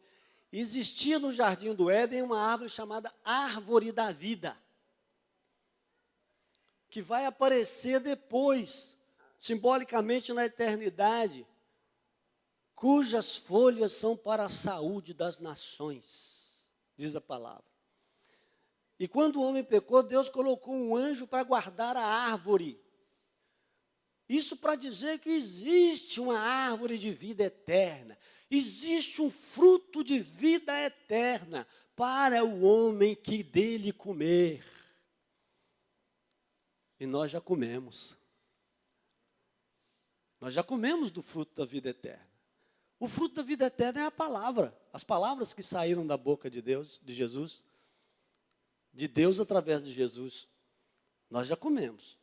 Existia no jardim do Éden uma árvore chamada árvore da vida, que vai aparecer depois, simbolicamente na eternidade, cujas folhas são para a saúde das nações, diz a palavra. E quando o homem pecou, Deus colocou um anjo para guardar a árvore. Isso para dizer que existe uma árvore de vida eterna, existe um fruto de vida eterna para o homem que dele comer. E nós já comemos. Nós já comemos do fruto da vida eterna. O fruto da vida eterna é a palavra. As palavras que saíram da boca de Deus, de Jesus. De Deus através de Jesus. Nós já comemos.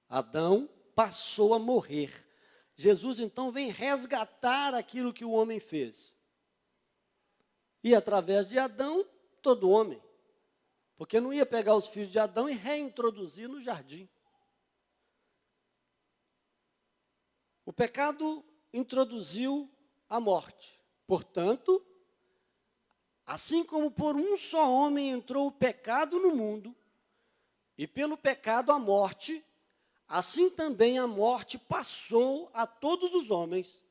Adão passou a morrer. Jesus então vem resgatar aquilo que o homem fez. E através de Adão, todo homem. Porque não ia pegar os filhos de Adão e reintroduzir no jardim. O pecado introduziu a morte. Portanto, assim como por um só homem entrou o pecado no mundo, e pelo pecado a morte, assim também a morte passou a todos os homens,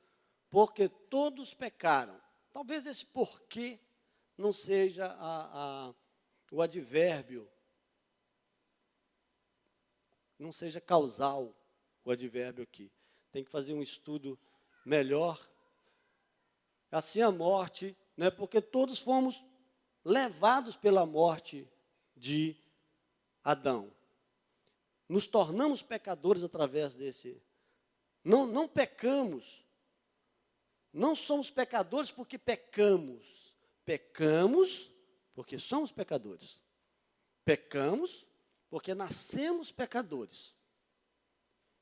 porque todos pecaram. Talvez esse porquê não seja o advérbio, não seja causal o advérbio aqui. Tem que fazer um estudo melhor. Assim a morte, né, porque todos fomos levados pela morte de Adão. Nos tornamos pecadores através desse. Não pecamos. Não somos pecadores porque pecamos. Pecamos porque somos pecadores. Pecamos porque nascemos pecadores.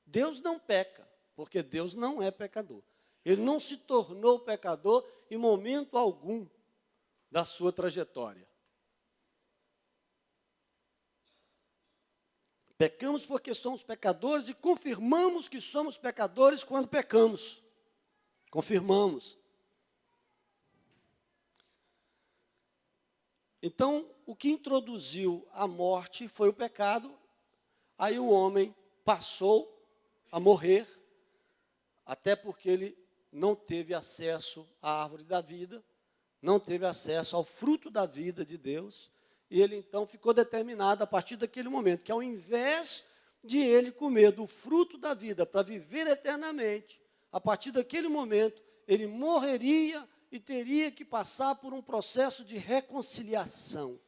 Deus não peca, porque Deus não é pecador. Ele não se tornou pecador em momento algum da sua trajetória. Pecamos porque somos pecadores e confirmamos que somos pecadores quando pecamos. Confirmamos. Então, o que introduziu a morte foi o pecado, aí o homem passou a morrer, até porque ele não teve acesso à árvore da vida, não teve acesso ao fruto da vida de Deus, e ele então ficou determinado a partir daquele momento, que ao invés de ele comer do fruto da vida para viver eternamente, a partir daquele momento, ele morreria e teria que passar por um processo de reconciliação,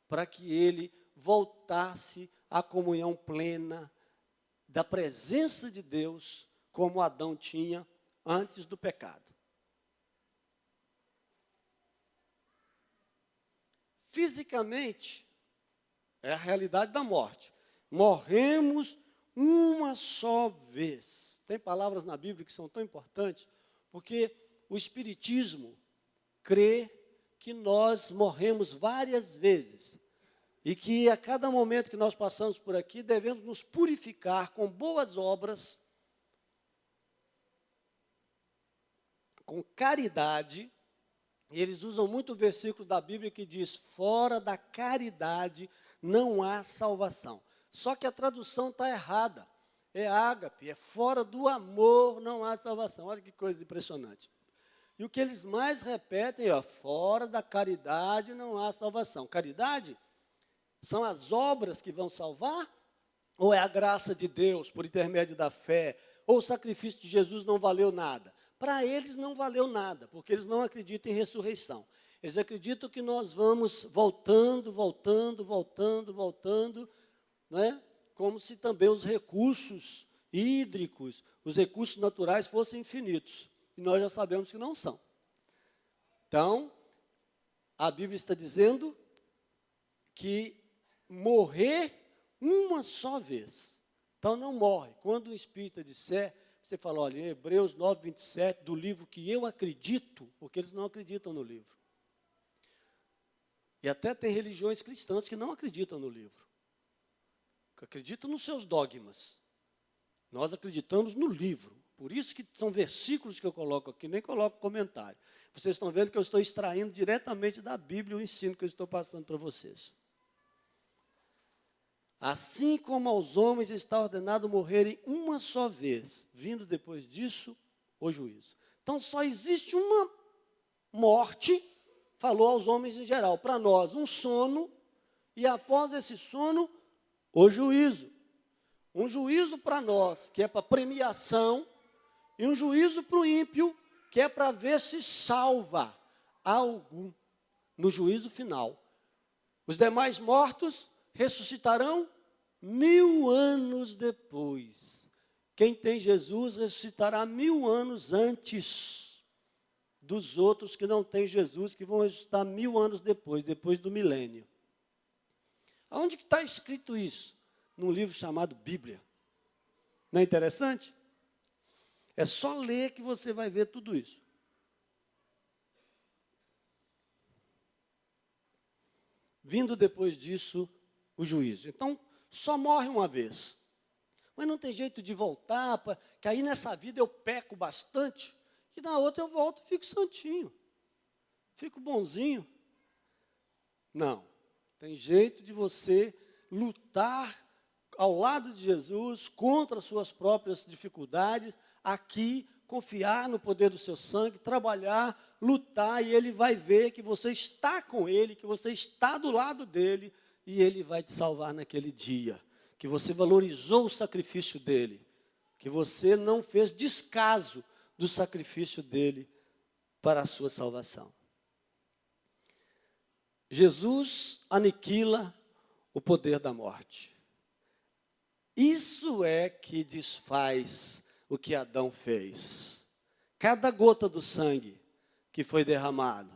para que ele voltasse à comunhão plena da presença de Deus, como Adão tinha antes do pecado. Fisicamente, é a realidade da morte. Morremos uma só vez. Tem palavras na Bíblia que são tão importantes, porque o Espiritismo crê que nós morremos várias vezes. E que a cada momento que nós passamos por aqui, devemos nos purificar com boas obras, com caridade. E eles usam muito o versículo da Bíblia que diz: fora da caridade não há salvação. Só que a tradução está errada. É ágape, é fora do amor não há salvação. Olha que coisa impressionante. E o que eles mais repetem é: fora da caridade não há salvação. Caridade são as obras que vão salvar? Ou é a graça de Deus por intermédio da fé? Ou o sacrifício de Jesus não valeu nada? Para eles não valeu nada, porque eles não acreditam em ressurreição. Eles acreditam que nós vamos voltando, não é? Como se também os recursos hídricos, os recursos naturais fossem infinitos. E nós já sabemos que não são. Então, a Bíblia está dizendo que morrer uma só vez. Então, não morre. Quando o Espírita disser, você fala: olha, em Hebreus 9, 27, do livro que eu acredito, porque eles não acreditam no livro. E até tem religiões cristãs que não acreditam no livro. Acreditam nos seus dogmas. Nós acreditamos no livro. Por isso que são versículos que eu coloco aqui, nem coloco comentário. Vocês estão vendo que eu estou extraindo diretamente da Bíblia o ensino que eu estou passando para vocês. Assim como aos homens está ordenado morrerem uma só vez, vindo depois disso o juízo. Então só existe uma morte, falou aos homens em geral. Para nós, um sono, e após esse sono, o juízo. Um juízo para nós, que é para premiação, e um juízo para o ímpio, que é para ver se salva algum no juízo final. Os demais mortos ressuscitarão 1000 anos depois. Quem tem Jesus ressuscitará 1000 anos antes dos outros que não têm Jesus, que vão ressuscitar 1000 anos depois do milênio. Aonde que está escrito isso? Num livro chamado Bíblia. Não é interessante? É só ler que você vai ver tudo isso. Vindo depois disso o juízo. Então, só morre uma vez. Mas não tem jeito de voltar, que aí nessa vida eu peco bastante, que na outra eu volto e fico santinho. Fico bonzinho. Não. Tem jeito de você lutar ao lado de Jesus, contra as suas próprias dificuldades, aqui, confiar no poder do seu sangue, trabalhar, lutar, e Ele vai ver que você está com Ele, que você está do lado dEle, e Ele vai te salvar naquele dia, que você valorizou o sacrifício dEle, que você não fez descaso do sacrifício dEle para a sua salvação. Jesus aniquila o poder da morte. Isso é que desfaz o que Adão fez. Cada gota do sangue que foi derramado,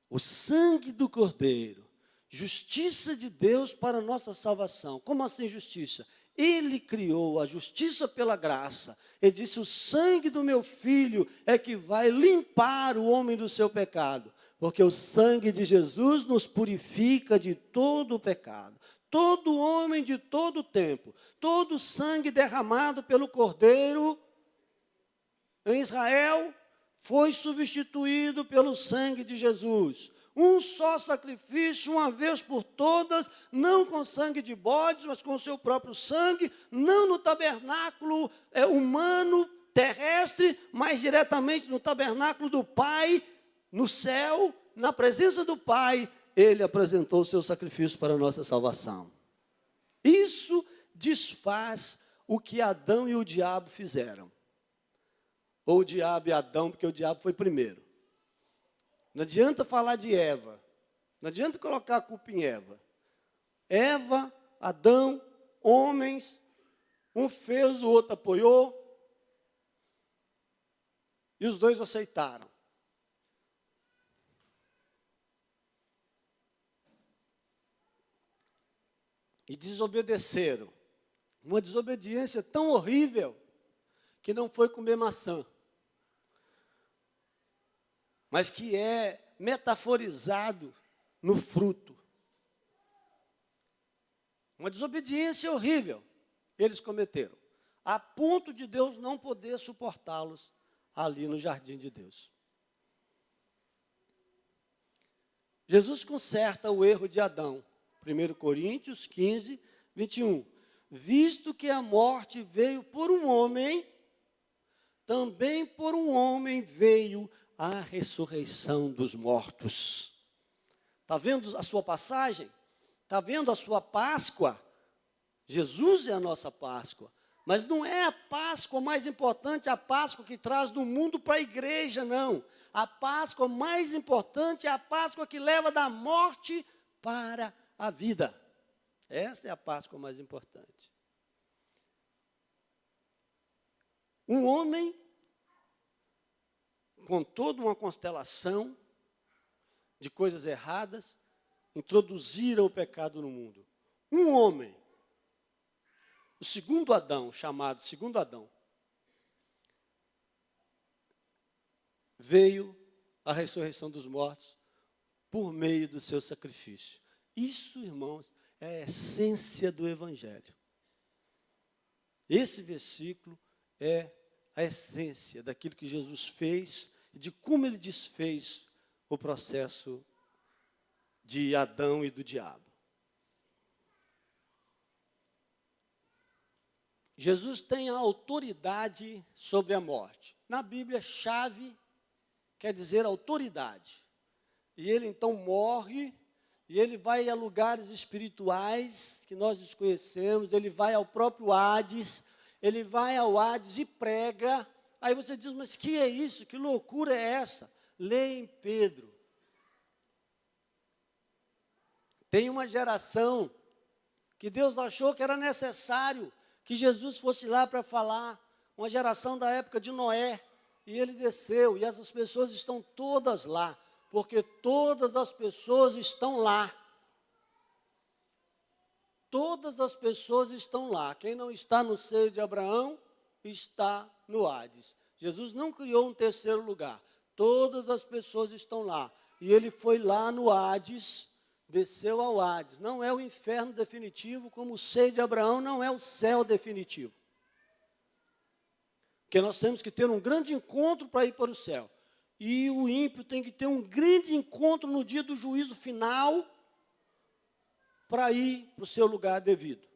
o sangue do Cordeiro, justiça de Deus para a nossa salvação. Como assim justiça? Ele criou a justiça pela graça. Ele disse: o sangue do meu filho é que vai limpar o homem do seu pecado. Porque o sangue de Jesus nos purifica de todo o pecado. Todo homem de todo o tempo, todo sangue derramado pelo Cordeiro em Israel foi substituído pelo sangue de Jesus. Um só sacrifício, uma vez por todas, não com sangue de bodes, mas com o seu próprio sangue, não no tabernáculo humano, terrestre, mas diretamente no tabernáculo do Pai, no céu, na presença do Pai. Ele apresentou o seu sacrifício para a nossa salvação. Isso desfaz o que Adão e o diabo fizeram. Ou o diabo e Adão, porque o diabo foi primeiro. Não adianta falar de Eva. Não adianta colocar a culpa em Eva. Eva, Adão, homens, um fez, o outro apoiou. E os dois aceitaram. E desobedeceram. Uma desobediência tão horrível que não foi comer maçã, mas que é metaforizado no fruto. Uma desobediência horrível eles cometeram, a ponto de Deus não poder suportá-los ali no jardim de Deus. Jesus conserta o erro de Adão. 1 Coríntios 15, 21. Visto que a morte veio por um homem, também por um homem veio a ressurreição dos mortos. Está vendo a sua passagem? Está vendo a sua Páscoa? Jesus é a nossa Páscoa. Mas não é a Páscoa mais importante, a Páscoa que traz do mundo para a igreja, não. A Páscoa mais importante é a Páscoa que leva da morte para a vida. Essa é a Páscoa mais importante. Um homem, com toda uma constelação de coisas erradas, introduziram o pecado no mundo. Um homem, o segundo Adão, chamado segundo Adão, veio a ressurreição dos mortos por meio do seu sacrifício. Isso, irmãos, é a essência do Evangelho. Esse versículo é a essência daquilo que Jesus fez e de como ele desfez o processo de Adão e do diabo. Jesus tem a autoridade sobre a morte. Na Bíblia, chave quer dizer autoridade. E ele então morre, e ele vai a lugares espirituais que nós desconhecemos, ele vai ao próprio Hades, ele vai ao Hades e prega. Aí você diz, mas que é isso? Que loucura é essa? Leia em Pedro. Tem uma geração que Deus achou que era necessário que Jesus fosse lá para falar, uma geração da época de Noé, e ele desceu, e essas pessoas estão todas lá, porque todas as pessoas estão lá. Todas as pessoas estão lá. Quem não está no seio de Abraão, está no Hades. Jesus não criou um terceiro lugar. Todas as pessoas estão lá. E ele foi lá no Hades, desceu ao Hades. Não é o inferno definitivo, como o seio de Abraão não é o céu definitivo. Porque nós temos que ter um grande encontro para ir para o céu. E o ímpio tem que ter um grande encontro no dia do juízo final para ir para o seu lugar devido.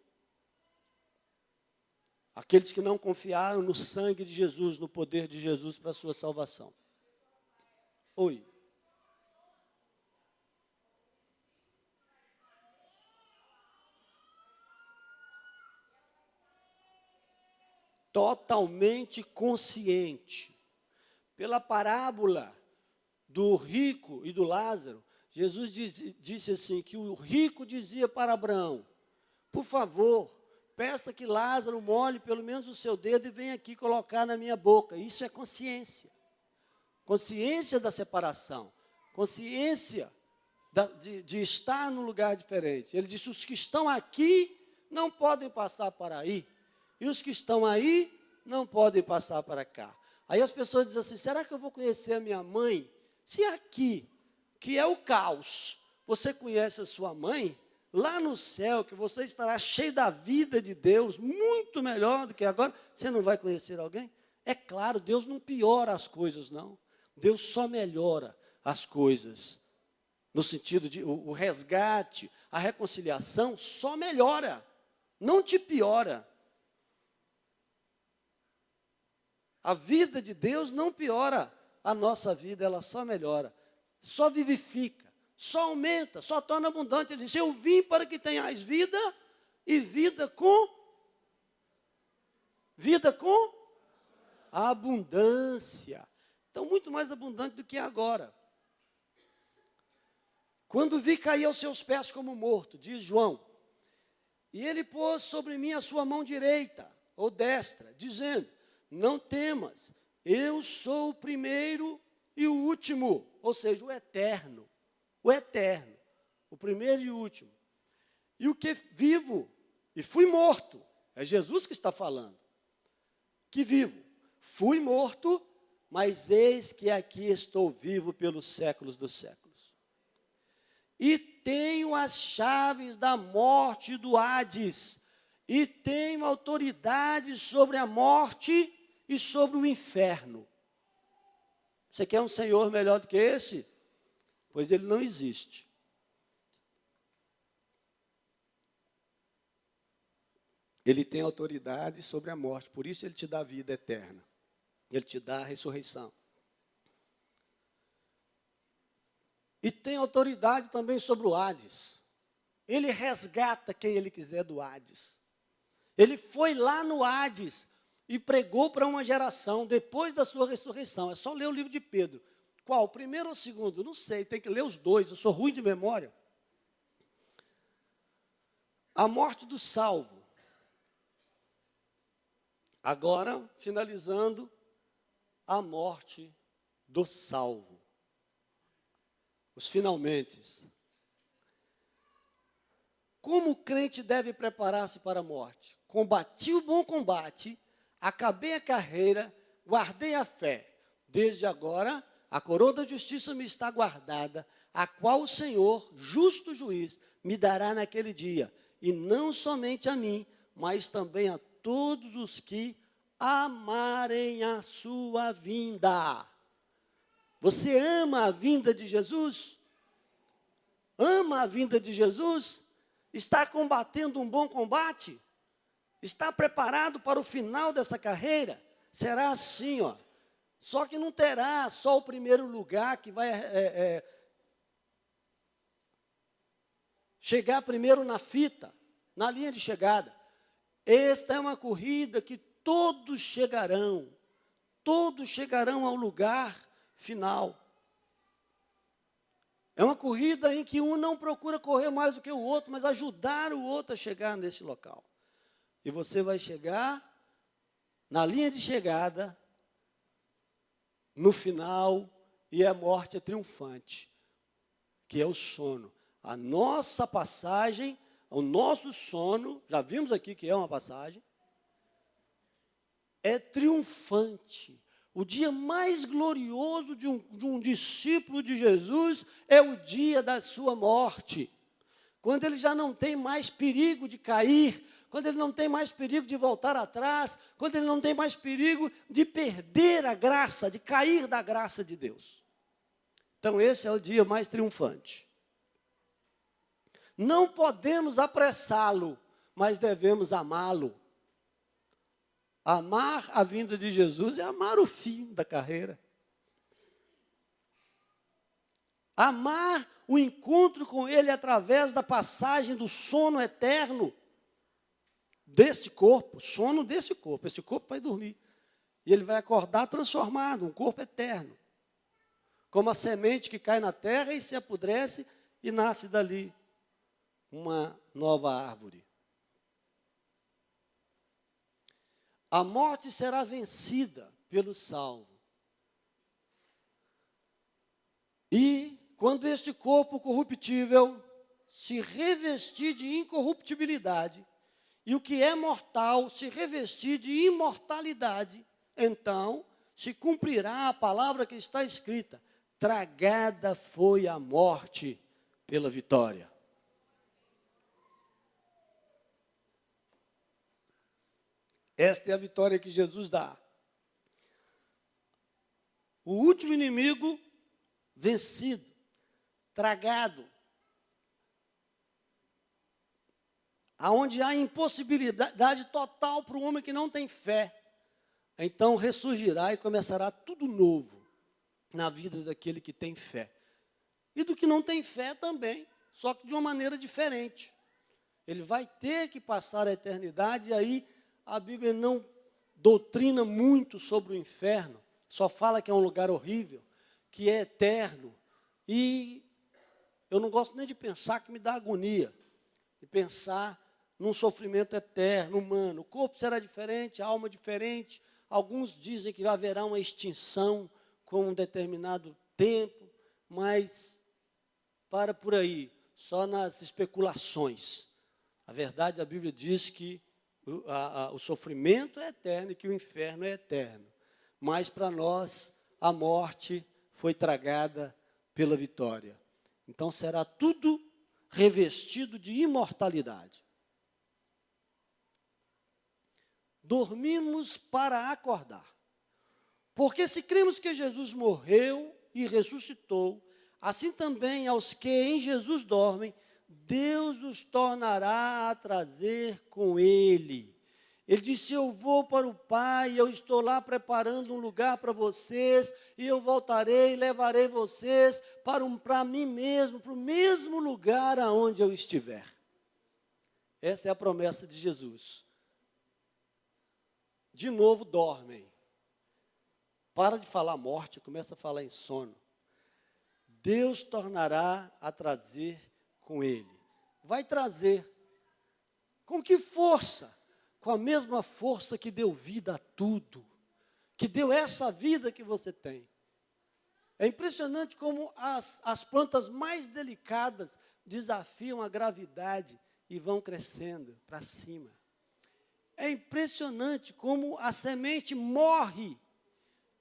Aqueles que não confiaram no sangue de Jesus, no poder de Jesus para a sua salvação. Oi. Totalmente consciente. Pela parábola do rico e do Lázaro, Jesus disse assim, que o rico dizia para Abraão, por favor, peça que Lázaro molhe pelo menos o seu dedo e venha aqui colocar na minha boca. Isso é consciência. Consciência da separação. Consciência de estar num lugar diferente. Ele disse, os que estão aqui não podem passar para aí. E os que estão aí não podem passar para cá. Aí as pessoas dizem assim, será que eu vou conhecer a minha mãe? Se aqui, que é o caos, você conhece a sua mãe, lá no céu, que você estará cheio da vida de Deus, muito melhor do que agora, você não vai conhecer alguém? É claro, Deus não piora as coisas, não. Deus só melhora as coisas. No sentido de o resgate, a reconciliação, só melhora, não te piora. A vida de Deus não piora a nossa vida, ela só melhora, só vivifica, só aumenta, só torna abundante. Ele disse, eu vim para que tenhais vida e vida com abundância. Então, muito mais abundante do que agora. Quando vi cair aos seus pés como morto, diz João, e ele pôs sobre mim a sua mão direita, ou destra, dizendo, não temas, eu sou o primeiro e o último, ou seja, o eterno, o primeiro e o último. E o que vivo e fui morto, é Jesus que está falando, que vivo, fui morto, mas eis que aqui estou vivo pelos séculos dos séculos. e tenho as chaves da morte e do Hades, e tenho autoridade sobre a morte e sobre o inferno. Você quer um Senhor melhor do que esse? Pois ele não existe. Ele tem autoridade sobre a morte, por isso ele te dá vida eterna. Ele te dá a ressurreição. E tem autoridade também sobre o Hades. Ele resgata quem ele quiser do Hades. Ele foi lá no Hades e pregou para uma geração depois da sua ressurreição. É só ler o livro de Pedro. Qual? O primeiro ou o segundo? Não sei, tem que ler os dois. Eu sou ruim de memória. A morte do salvo. Agora, finalizando, a morte do salvo. Os finalmente. Como o crente deve preparar-se para a morte? Combati o bom combate, acabei a carreira, guardei a fé. Desde agora, a coroa da justiça me está guardada, a qual o Senhor, justo juiz, me dará naquele dia. E não somente a mim, mas também a todos os que amarem a sua vinda. Você ama a vinda de Jesus? Ama a vinda de Jesus? Está combatendo um bom combate? Está preparado para o final dessa carreira? Será assim, ó. Só que não terá só o primeiro lugar que vai chegar primeiro na fita, na linha de chegada. Esta é uma corrida que todos chegarão ao lugar final. É uma corrida em que um não procura correr mais do que o outro, mas ajudar o outro a chegar nesse local. E você vai chegar na linha de chegada, no final, e a morte é triunfante, que é o sono. A nossa passagem, o nosso sono, já vimos aqui que é uma passagem, é triunfante. O dia mais glorioso de um discípulo de Jesus é o dia da sua morte. Quando ele já não tem mais perigo de cair, quando ele não tem mais perigo de voltar atrás, quando ele não tem mais perigo de perder a graça, de cair da graça de Deus. Então esse é o dia mais triunfante. Não podemos apressá-lo, mas devemos amá-lo. Amar a vinda de Jesus é amar o fim da carreira. Amar o encontro com Ele através da passagem do sono eterno deste corpo, sono deste corpo. Este corpo vai dormir. E ele vai acordar transformado, um corpo eterno. Como a semente que cai na terra e se apodrece e nasce dali uma nova árvore. A morte será vencida pelo salvo. E quando este corpo corruptível se revestir de incorruptibilidade, e o que é mortal se revestir de imortalidade, então se cumprirá a palavra que está escrita: tragada foi a morte pela vitória. Esta é a vitória que Jesus dá. O último inimigo vencido, tragado. Aonde há impossibilidade total para o homem que não tem fé. Então ressurgirá e começará tudo novo na vida daquele que tem fé. E do que não tem fé também, só que de uma maneira diferente. Ele vai ter que passar a eternidade, e aí a Bíblia não doutrina muito sobre o inferno, só fala que é um lugar horrível, que é eterno. E eu não gosto nem de pensar, que me dá agonia, de pensar num sofrimento eterno, humano. O corpo será diferente, a alma diferente. Alguns dizem que haverá uma extinção com um determinado tempo, mas para por aí, só nas especulações. A verdade, a Bíblia diz que o sofrimento é eterno e que o inferno é eterno. Mas para nós, a morte foi tragada pela vitória. Então será tudo revestido de imortalidade. Dormimos para acordar. Porque se cremos que Jesus morreu e ressuscitou, assim também aos que em Jesus dormem, Deus os tornará a trazer com Ele. Ele disse, eu vou para o Pai, eu estou lá preparando um lugar para vocês, e eu voltarei e levarei vocês para mim mesmo, para o mesmo lugar aonde eu estiver. Essa é a promessa de Jesus. De novo dormem. Para de falar morte, começa a falar em sono. Deus tornará a trazer com Ele. Vai trazer. Com que força? Com a mesma força que deu vida a tudo. Que deu essa vida que você tem. É impressionante como as plantas mais delicadas desafiam a gravidade e vão crescendo para cima. É impressionante como a semente morre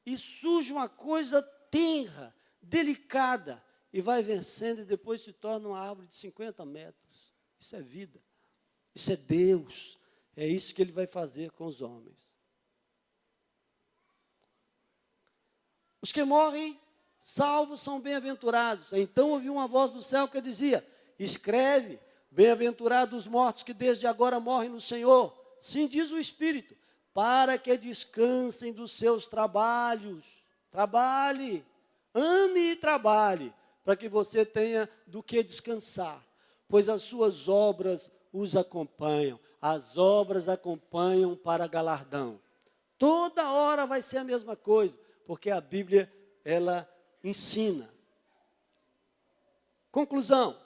e surge uma coisa tenra, delicada, e vai vencendo e depois se torna uma árvore de 50 metros. Isso é vida. Isso é Deus. É isso que Ele vai fazer com os homens. Os que morrem salvos são bem-aventurados. Então ouvi uma voz do céu que dizia, escreve, bem-aventurados os mortos que desde agora morrem no Senhor. Sim, diz o Espírito, para que descansem dos seus trabalhos. Trabalhe, ame e trabalhe, para que você tenha do que descansar, pois as suas obras os acompanham, as obras acompanham para galardão. Toda hora vai ser a mesma coisa, porque a Bíblia, ela ensina. Conclusão,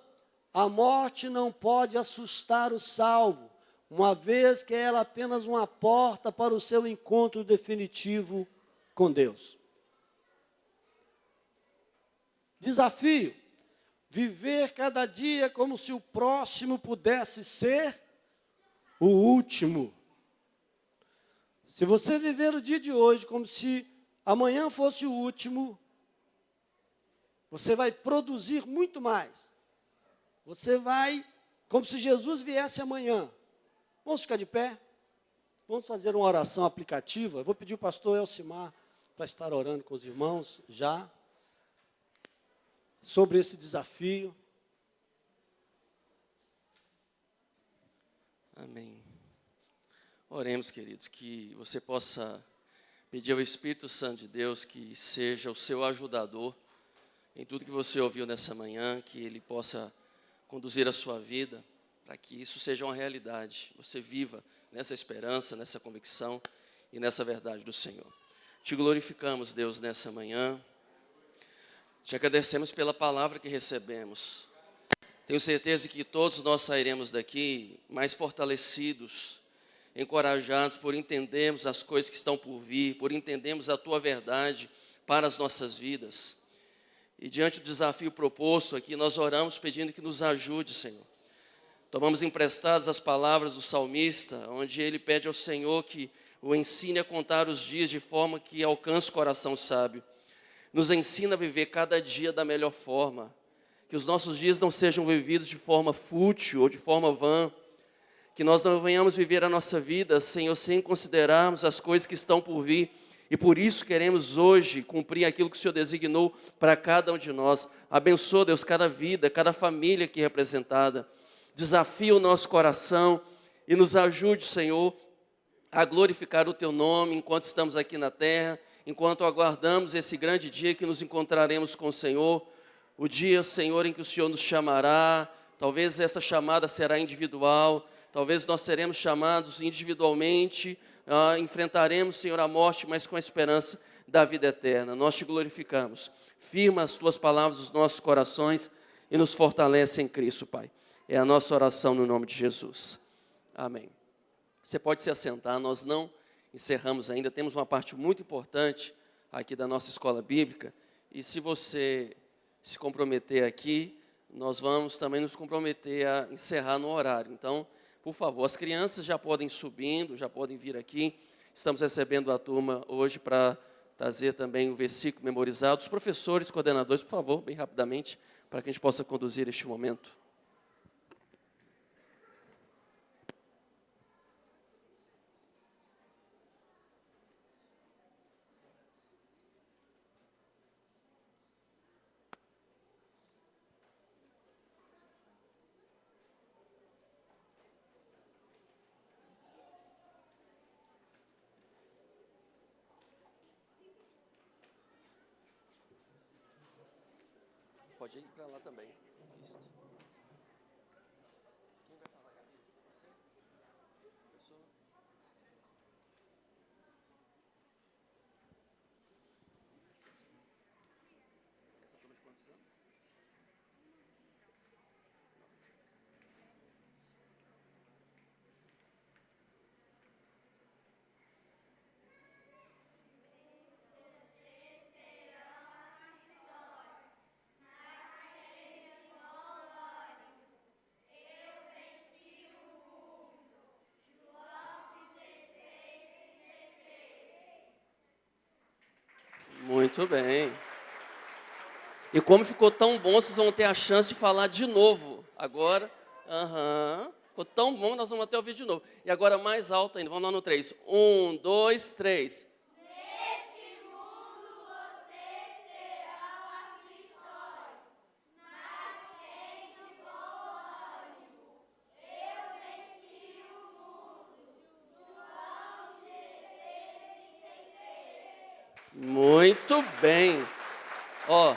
a morte não pode assustar o salvo, uma vez que ela é apenas uma porta para o seu encontro definitivo com Deus. Desafio, viver cada dia como se o próximo pudesse ser o último. Se você viver o dia de hoje como se amanhã fosse o último, você vai produzir muito mais. Você vai, como se Jesus viesse amanhã. Vamos ficar de pé? Vamos fazer uma oração aplicativa. Eu vou pedir o pastor Elcimar para estar orando com os irmãos já sobre esse desafio. Amém. Oremos, queridos, que você possa pedir ao Espírito Santo de Deus que seja o seu ajudador em tudo que você ouviu nessa manhã, que Ele possa conduzir a sua vida, para que isso seja uma realidade. Você viva nessa esperança, nessa convicção e nessa verdade do Senhor. Te glorificamos, Deus, nessa manhã. Te agradecemos pela palavra que recebemos. Tenho certeza que todos nós sairemos daqui mais fortalecidos, encorajados por entendermos as coisas que estão por vir, por entendermos a Tua verdade para as nossas vidas. E diante do desafio proposto aqui, nós oramos pedindo que nos ajude, Senhor. Tomamos emprestadas as palavras do salmista, onde ele pede ao Senhor que o ensine a contar os dias de forma que alcance o coração sábio. Nos ensina a viver cada dia da melhor forma, que os nossos dias não sejam vividos de forma fútil ou de forma vã, que nós não venhamos viver a nossa vida, Senhor, sem considerarmos as coisas que estão por vir, e por isso queremos hoje cumprir aquilo que o Senhor designou para cada um de nós. Abençoa, Deus, cada vida, cada família aqui representada. Desafia o nosso coração e nos ajude, Senhor, a glorificar o Teu nome enquanto estamos aqui na terra, enquanto aguardamos esse grande dia que nos encontraremos com o Senhor, o dia, Senhor, em que o Senhor nos chamará. Talvez essa chamada será individual, talvez nós seremos chamados individualmente, enfrentaremos, Senhor, a morte, mas com a esperança da vida eterna. Nós Te glorificamos. Firma as Tuas palavras nos nossos corações e nos fortalece em Cristo, Pai. É a nossa oração no nome de Jesus. Amém. Você pode se assentar, nós não encerramos ainda, temos uma parte muito importante aqui da nossa escola bíblica, e se você se comprometer aqui, nós vamos também nos comprometer a encerrar no horário. Então, por favor, as crianças já podem ir subindo, já podem vir aqui, estamos recebendo a turma hoje para trazer também o versículo memorizado. Os professores, coordenadores, por favor, bem rapidamente, para que a gente possa conduzir este momento. Pode ir para lá também. Isso. Quem vai falar, Gabi? Você? Professor? Essa turma de quantos anos? Muito bem. E como ficou tão bom, vocês vão ter a chance de falar de novo. Agora, ficou tão bom, nós vamos até ouvir de novo. E agora mais alto ainda, vamos lá no 3. 1, 2, 3. Neste mundo vocês terão aflições, mas tende bom ânimo. Eu venci o mundo. João 16:33. Muito bem. Ó,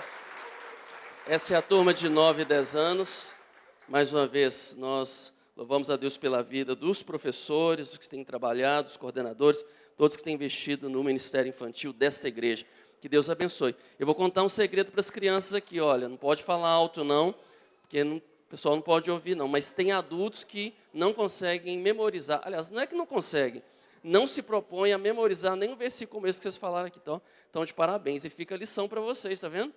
essa é a turma de 9 e 10 anos. Mais uma vez, nós louvamos a Deus pela vida dos professores, dos que têm trabalhado, dos coordenadores, todos que têm investido no ministério infantil desta igreja. Que Deus abençoe. Eu vou contar um segredo para as crianças aqui, olha, não pode falar alto não, porque o pessoal não pode ouvir não, mas tem adultos que não conseguem memorizar. Aliás, não é que não conseguem, não se propõem a memorizar nem um versículo como esse que vocês falaram aqui. Então, de parabéns. E fica a lição para vocês, está vendo?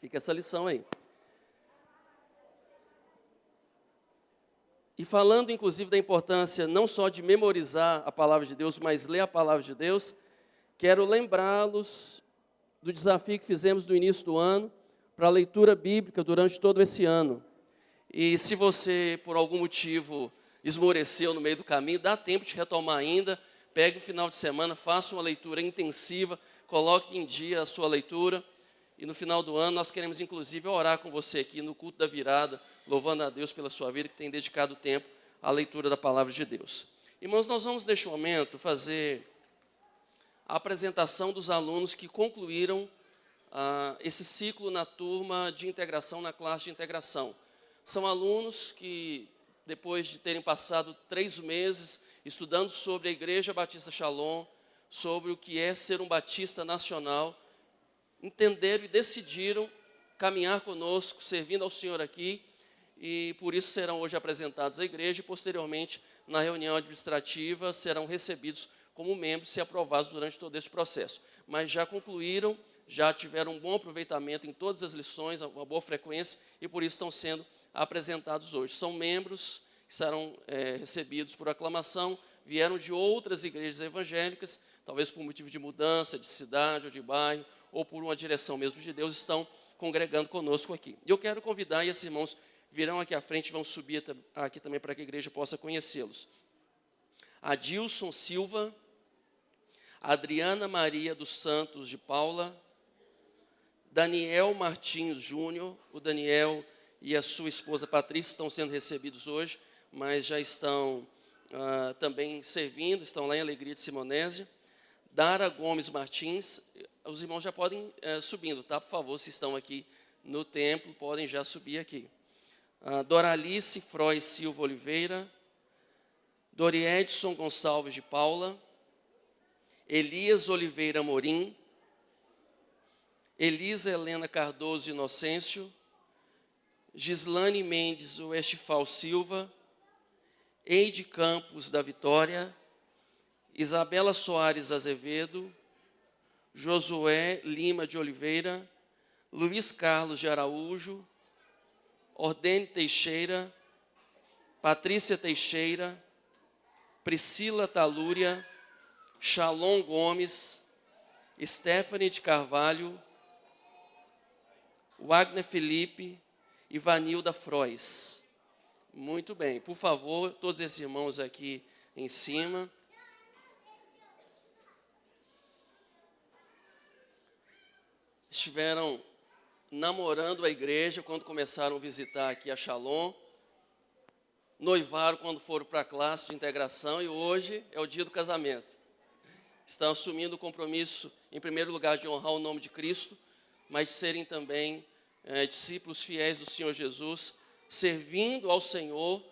Fica essa lição aí. E falando, inclusive, da importância não só de memorizar a palavra de Deus, mas ler a palavra de Deus, quero lembrá-los do desafio que fizemos no início do ano para a leitura bíblica durante todo esse ano. E se você, por algum motivo, esmoreceu no meio do caminho, dá tempo de retomar ainda, pegue o final de semana, faça uma leitura intensiva, coloque em dia a sua leitura. E no final do ano nós queremos inclusive orar com você aqui no culto da virada, louvando a Deus pela sua vida que tem dedicado tempo à leitura da palavra de Deus. Irmãos, nós vamos neste momento fazer a apresentação dos alunos que concluíram esse ciclo na turma de integração, na classe de integração. São alunos que, depois de terem passado 3 meses estudando sobre a Igreja Batista Shalom, sobre o que é ser um batista nacional, entenderam e decidiram caminhar conosco, servindo ao Senhor aqui, e por isso serão hoje apresentados à igreja e posteriormente, na reunião administrativa, serão recebidos como membros, se aprovados durante todo esse processo. Mas já concluíram, já tiveram um bom aproveitamento em todas as lições, uma boa frequência, e por isso estão sendo apresentados hoje. São membros que serão recebidos por aclamação, vieram de outras igrejas evangélicas, talvez por motivo de mudança de cidade ou de bairro, ou por uma direção mesmo de Deus, estão congregando conosco aqui. E eu quero convidar, e esses irmãos virão aqui à frente, vão subir aqui também para que a igreja possa conhecê-los. Adilson Silva, Adriana Maria dos Santos de Paula, Daniel Martins Júnior, o Daniel e a sua esposa Patrícia estão sendo recebidos hoje, mas já estão também servindo, estão lá em Alegria de Simonésia. Dara Gomes Martins, os irmãos já podem subindo, tá? Por favor, se estão aqui no templo, podem já subir aqui. Doralice Froy Silva Oliveira, Doriedson Gonçalves de Paula, Elias Oliveira Morim, Elisa Helena Cardoso Inocêncio, Gislane Mendes Westphal Silva, Eide Campos da Vitória, Isabela Soares Azevedo, Josué Lima de Oliveira, Luiz Carlos de Araújo, Ordene Teixeira, Patrícia Teixeira, Priscila Talúria, Shalom Gomes, Stephanie de Carvalho, Wagner Felipe, Ivanilda Frois. Muito bem, por favor, todos esses irmãos aqui em cima. Estiveram namorando a igreja quando começaram a visitar aqui a Shalom. Noivaram quando foram para a classe de integração e hoje é o dia do casamento. Estão assumindo o compromisso, em primeiro lugar, de honrar o nome de Cristo, mas serem também discípulos fiéis do Senhor Jesus, servindo ao Senhor,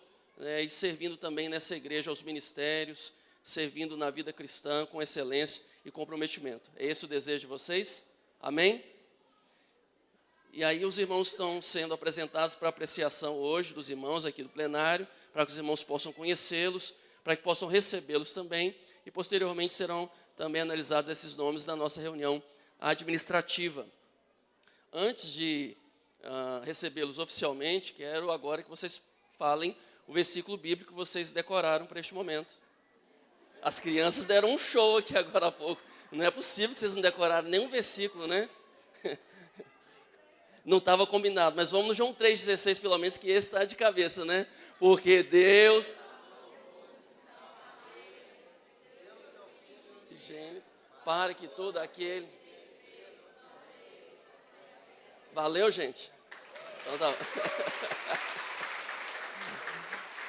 e servindo também nessa igreja aos ministérios, servindo na vida cristã com excelência e comprometimento. É esse o desejo de vocês? Amém? E aí os irmãos estão sendo apresentados para apreciação hoje dos irmãos aqui do plenário, para que os irmãos possam conhecê-los, para que possam recebê-los também, e posteriormente serão também analisados esses nomes na nossa reunião administrativa. Antes de recebê-los oficialmente, quero agora que vocês falem o versículo bíblico que vocês decoraram para este momento. As crianças deram um show aqui agora há pouco. Não é possível que vocês não decoraram nenhum versículo, né? Não estava combinado, mas vamos no João 3,16 pelo menos, que esse está de cabeça, né? Porque Deus... para que todo aquele... Valeu, gente? Então tá.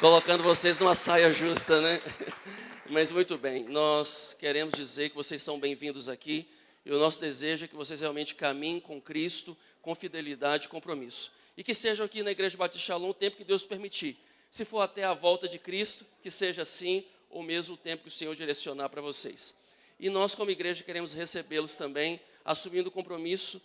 Colocando vocês numa saia justa, né? Mas muito bem, nós queremos dizer que vocês são bem-vindos aqui e o nosso desejo é que vocês realmente caminhem com Cristo, com fidelidade e compromisso. E que sejam aqui na Igreja Batista Shalom o tempo que Deus permitir. Se for até a volta de Cristo, que seja assim, ou mesmo o tempo que o Senhor direcionar para vocês. E nós, como igreja, queremos recebê-los também, assumindo o compromisso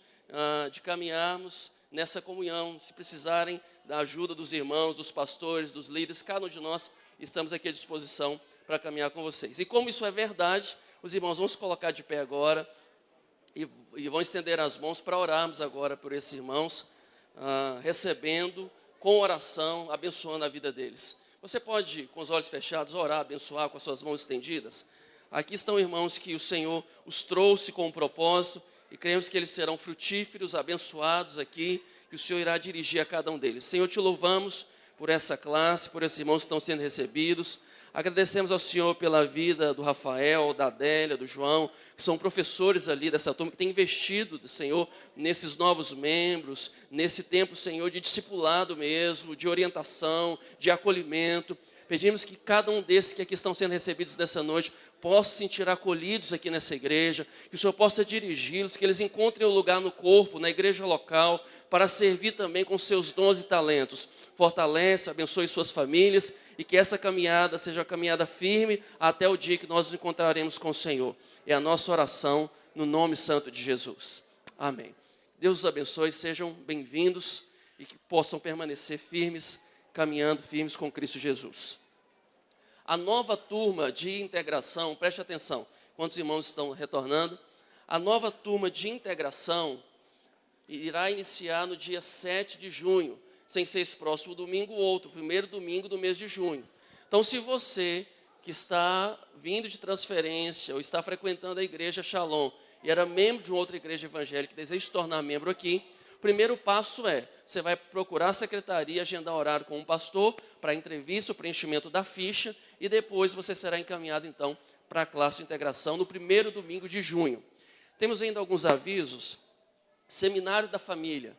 de caminharmos nessa comunhão. Se precisarem da ajuda dos irmãos, dos pastores, dos líderes, cada um de nós estamos aqui à disposição para caminhar com vocês. E como isso é verdade, os irmãos vão se colocar de pé agora e vão estender as mãos para orarmos agora por esses irmãos, recebendo com oração, abençoando a vida deles. Você pode, com os olhos fechados, orar, abençoar com as suas mãos estendidas? Aqui estão irmãos que o Senhor os trouxe com um propósito e cremos que eles serão frutíferos, abençoados aqui, que o Senhor irá dirigir a cada um deles. Senhor, te louvamos por essa classe, por esses irmãos que estão sendo recebidos. Agradecemos ao Senhor pela vida do Rafael, da Adélia, do João, que são professores ali dessa turma, que têm investido, Senhor, nesses novos membros, nesse tempo, Senhor, de discipulado mesmo, de orientação, de acolhimento. Pedimos que cada um desses que aqui estão sendo recebidos nessa noite possa se sentir acolhidos aqui nessa igreja, que o Senhor possa dirigi-los, que eles encontrem o lugar no corpo, na igreja local, para servir também com seus dons e talentos. Fortalece, abençoe suas famílias e que essa caminhada seja uma caminhada firme até o dia que nós nos encontraremos com o Senhor. É a nossa oração no nome santo de Jesus. Amém. Deus os abençoe, sejam bem-vindos e que possam permanecer firmes, caminhando firmes com Cristo Jesus. A nova turma de integração, preste atenção, quantos irmãos estão retornando? A nova turma de integração irá iniciar no dia 7 de junho, sem ser esse próximo domingo ou outro, primeiro domingo do mês de junho. Então, se você que está vindo de transferência ou está frequentando a igreja Shalom e era membro de uma outra igreja evangélica e deseja se tornar membro aqui, o primeiro passo você vai procurar a secretaria, agendar horário com um pastor para a entrevista, o preenchimento da ficha e depois você será encaminhado então para a classe de integração no primeiro domingo de junho. Temos ainda alguns avisos. Seminário da Família.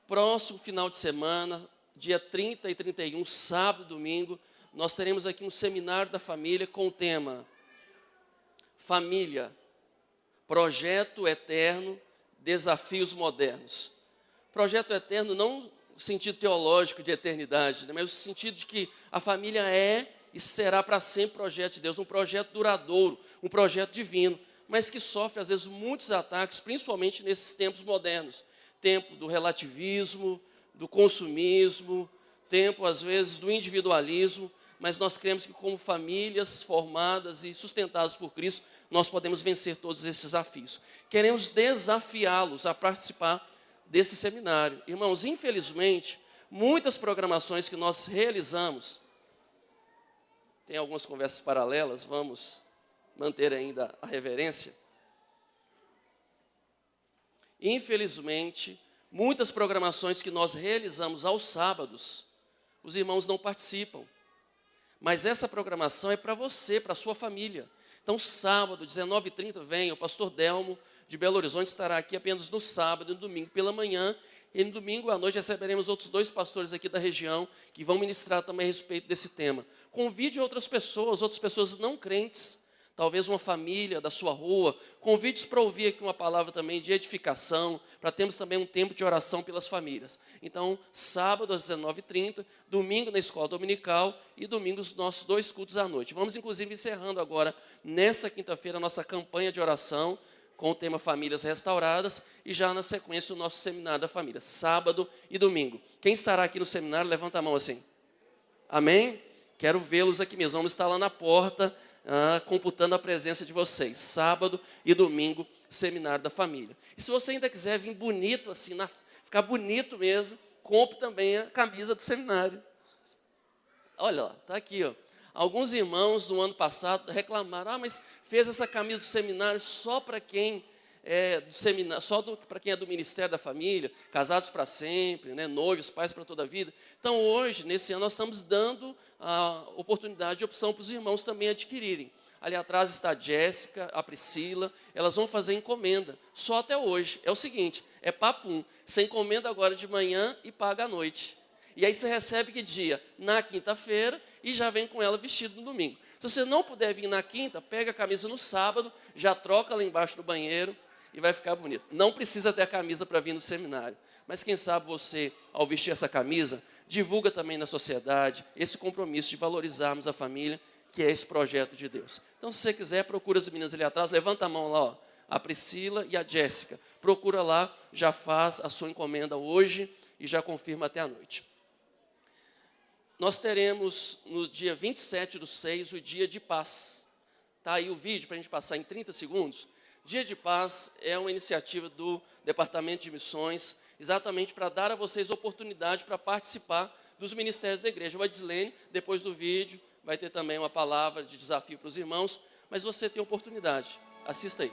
Próximo final de semana, dia 30 e 31, sábado e domingo, nós teremos aqui um seminário da família com o tema Família, Projeto Eterno, Desafios Modernos. Projeto eterno não no sentido teológico de eternidade, né, mas no sentido de que a família é e será para sempre projeto de Deus, um projeto duradouro, um projeto divino, mas que sofre às vezes muitos ataques, principalmente nesses tempos modernos. Tempo do relativismo, do consumismo, tempo às vezes do individualismo, mas nós cremos que como famílias formadas e sustentadas por Cristo, nós podemos vencer todos esses desafios. Queremos desafiá-los a participar desse seminário. Irmãos, infelizmente, muitas programações que nós realizamos, tem algumas conversas paralelas, vamos manter ainda a reverência. Infelizmente, Muitas programações que nós realizamos aos sábados, os irmãos não participam. Mas essa programação é para você, para a sua família. Então, sábado, 19h30, vem o pastor Delmo, de Belo Horizonte, estará aqui apenas no sábado e no domingo pela manhã. E no domingo à noite receberemos outros 2 pastores aqui da região, que vão ministrar também a respeito desse tema. Convide outras pessoas não crentes, talvez uma família da sua rua, convide-os para ouvir aqui uma palavra também de edificação, para termos também um tempo de oração pelas famílias. Então, sábado às 19h30, domingo na escola dominical e domingo os nossos 2 cultos à noite. Vamos, inclusive, encerrando agora, nessa quinta-feira, a nossa campanha de oração, com o tema Famílias Restauradas, e já na sequência o nosso seminário da família, sábado e domingo. Quem estará aqui no seminário, levanta a mão assim. Amém? Quero vê-los aqui mesmo, vamos estar lá na porta, computando a presença de vocês, sábado e domingo, seminário da família. E se você ainda quiser vir bonito assim, ficar bonito mesmo, compre também a camisa do seminário. Olha, está aqui, ó. Alguns irmãos no ano passado reclamaram, mas fez essa camisa do seminário só para quem é do seminário, para quem é do Ministério da Família, casados para sempre, né, noivos, pais para toda a vida. Então hoje, nesse ano, nós estamos dando a oportunidade de opção para os irmãos também adquirirem. Ali atrás está a Jéssica, a Priscila, elas vão fazer encomenda, só até hoje. É o seguinte, é papum, você encomenda agora de manhã e paga à noite. E aí você recebe que dia? Na quinta-feira, e já vem com ela vestido no domingo. Se você não puder vir na quinta, pega a camisa no sábado, já troca lá embaixo do banheiro e vai ficar bonito. Não precisa ter a camisa para vir no seminário. Mas quem sabe você, ao vestir essa camisa, divulga também na sociedade esse compromisso de valorizarmos a família, que é esse projeto de Deus. Então, se você quiser, procura as meninas ali atrás, levanta a mão lá, ó, a Priscila e a Jéssica. Procura lá, já faz a sua encomenda hoje e já confirma até a noite. Nós teremos no dia 27/6 o Dia de Paz. Está aí o vídeo para a gente passar em 30 segundos. Dia de Paz é uma iniciativa do Departamento de Missões, exatamente para dar a vocês oportunidade para participar dos ministérios da igreja. O Adilene, depois do vídeo, vai ter também uma palavra de desafio para os irmãos, mas você tem oportunidade. Assista aí.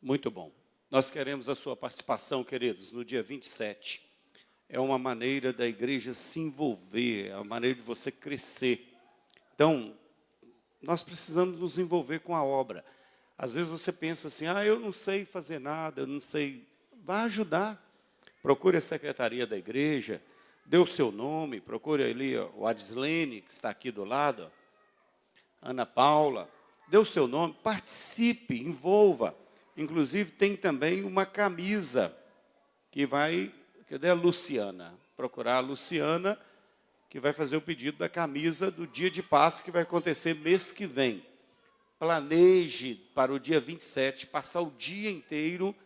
Muito bom. Nós queremos a sua participação, queridos, no dia 27. É uma maneira da igreja se envolver, é uma maneira de você crescer. Então, nós precisamos nos envolver com a obra. Às vezes você pensa assim, eu não sei fazer nada, eu não sei. Vá ajudar. Procure a secretaria da igreja, dê o seu nome, procure ali o Adislene, que está aqui do lado, Ana Paula, dê o seu nome, participe, envolva. Inclusive, tem também uma camisa que vai... Cadê a Luciana? Procurar a Luciana, que vai fazer o pedido da camisa do dia de Páscoa, que vai acontecer mês que vem. Planeje para o dia 27, passar o dia inteiro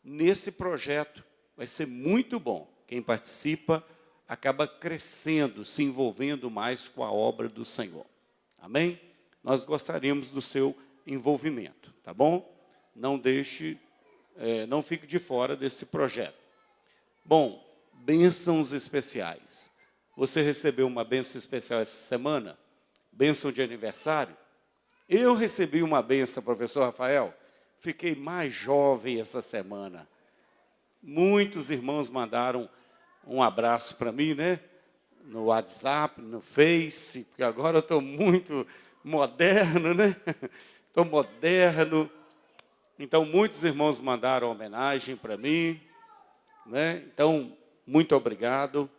nesse projeto. Vai ser muito bom. Quem participa, acaba crescendo, se envolvendo mais com a obra do Senhor. Amém? Nós gostaríamos do seu envolvimento, tá bom? Não deixe, não fique de fora desse projeto. Bom, bênçãos especiais. Você recebeu uma bênção especial essa semana? Bênção de aniversário? Eu recebi uma bênção, professor Rafael. Fiquei mais jovem essa semana. Muitos irmãos mandaram um abraço para mim, né? No WhatsApp, no Face, porque agora eu estou muito moderno, né? Estou moderno. Então, muitos irmãos mandaram homenagem para mim, né? Então, muito obrigado.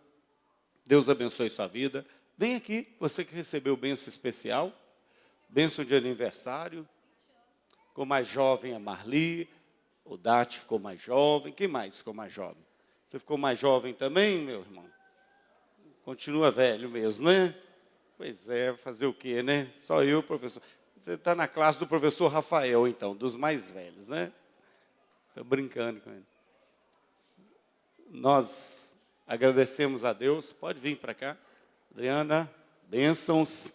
Deus abençoe sua vida. Vem aqui, você que recebeu bênção especial, bênção de aniversário. Ficou mais jovem a Marli, o Dati ficou mais jovem. Quem mais ficou mais jovem? Você ficou mais jovem também, meu irmão? Continua velho mesmo, né? Pois é, fazer o quê, né? Só eu, professor. Você está na classe do professor Rafael, então, dos mais velhos, né? Estou brincando com ele. Nós agradecemos a Deus. Pode vir para cá. Adriana, bênçãos.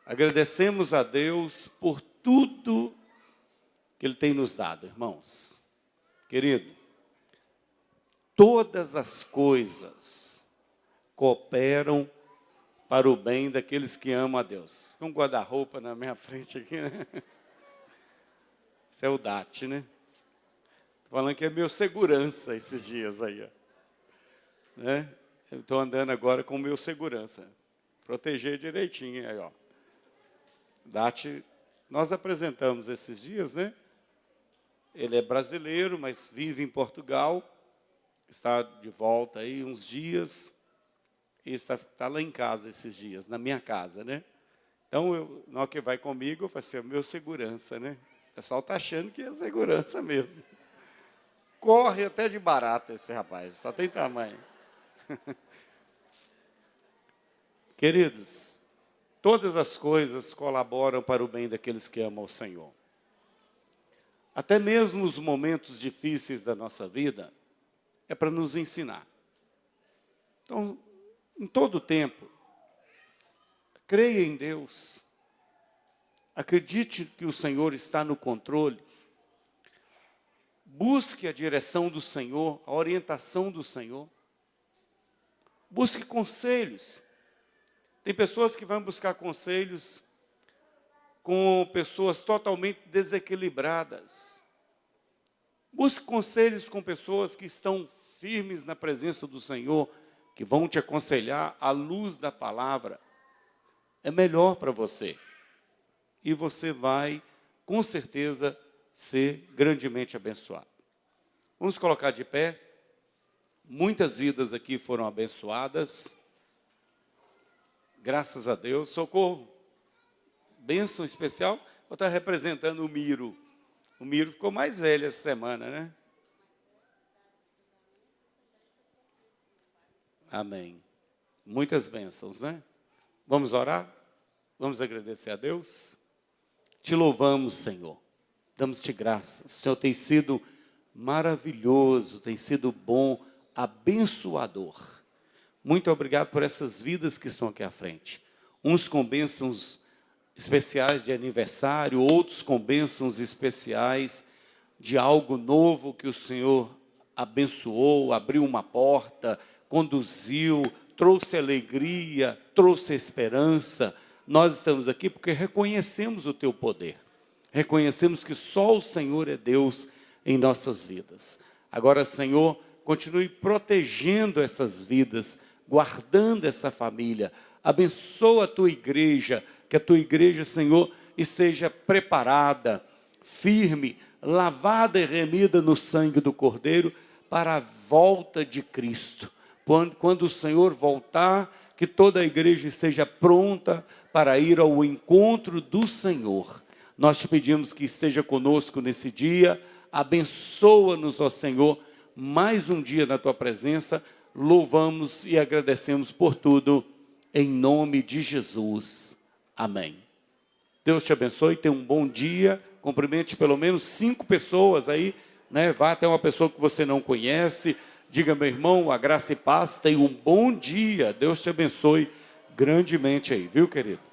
Agradecemos a Deus por tudo que Ele tem nos dado, irmãos. Querido, todas as coisas cooperam para o bem daqueles que amam a Deus. Fica um guarda-roupa na minha frente aqui, né? Isso é o Dati, né? Estou falando que é meu segurança esses dias aí, ó. Né? Eu estou andando agora com o meu segurança. Proteger direitinho aí, ó. Dati, nós apresentamos esses dias, né? Ele é brasileiro, mas vive em Portugal. Está de volta aí uns dias. E está lá em casa esses dias, na minha casa, né? Então, na hora que vai comigo, eu falo assim, é o meu segurança, né? O pessoal está achando que é segurança mesmo. Corre até de barata esse rapaz, só tem tamanho. Queridos, todas as coisas colaboram para o bem daqueles que amam o Senhor. Até mesmo os momentos difíceis da nossa vida é para nos ensinar. Então, em todo tempo, creia em Deus. Acredite que o Senhor está no controle. Busque a direção do Senhor, a orientação do Senhor. Busque conselhos. Tem pessoas que vão buscar conselhos com pessoas totalmente desequilibradas. Busque conselhos com pessoas que estão firmes na presença do Senhor, que vão te aconselhar à luz da palavra. É melhor para você. E você vai, com certeza, ser grandemente abençoado. Vamos colocar de pé. Muitas vidas aqui foram abençoadas. Graças a Deus. Socorro. Bênção especial. Vou estar representando o Miro. O Miro ficou mais velho essa semana, né? Amém. Muitas bênçãos, né? Vamos orar? Vamos agradecer a Deus? Te louvamos, Senhor. Damos-te graças. O Senhor tem sido maravilhoso, tem sido bom, abençoador. Muito obrigado por essas vidas que estão aqui à frente. Uns com bênçãos especiais de aniversário, outros com bênçãos especiais de algo novo que o Senhor abençoou, abriu uma porta, conduziu, trouxe alegria, trouxe esperança. Nós estamos aqui porque reconhecemos o teu poder. Reconhecemos que só o Senhor é Deus em nossas vidas. Agora, Senhor, continue protegendo essas vidas, guardando essa família. Abençoa a tua igreja, que a tua igreja, Senhor, esteja preparada, firme, lavada e remida no sangue do Cordeiro para a volta de Cristo. Quando o Senhor voltar, que toda a igreja esteja pronta para ir ao encontro do Senhor. Nós te pedimos que esteja conosco nesse dia, abençoa-nos, ó Senhor, mais um dia na tua presença, louvamos e agradecemos por tudo, em nome de Jesus. Amém. Deus te abençoe, tenha um bom dia, cumprimente pelo menos 5 pessoas aí, né? Vá até uma pessoa que você não conhece, Diga, meu irmão, a graça e paz, tenha um bom dia. Deus te abençoe grandemente aí, viu, querido?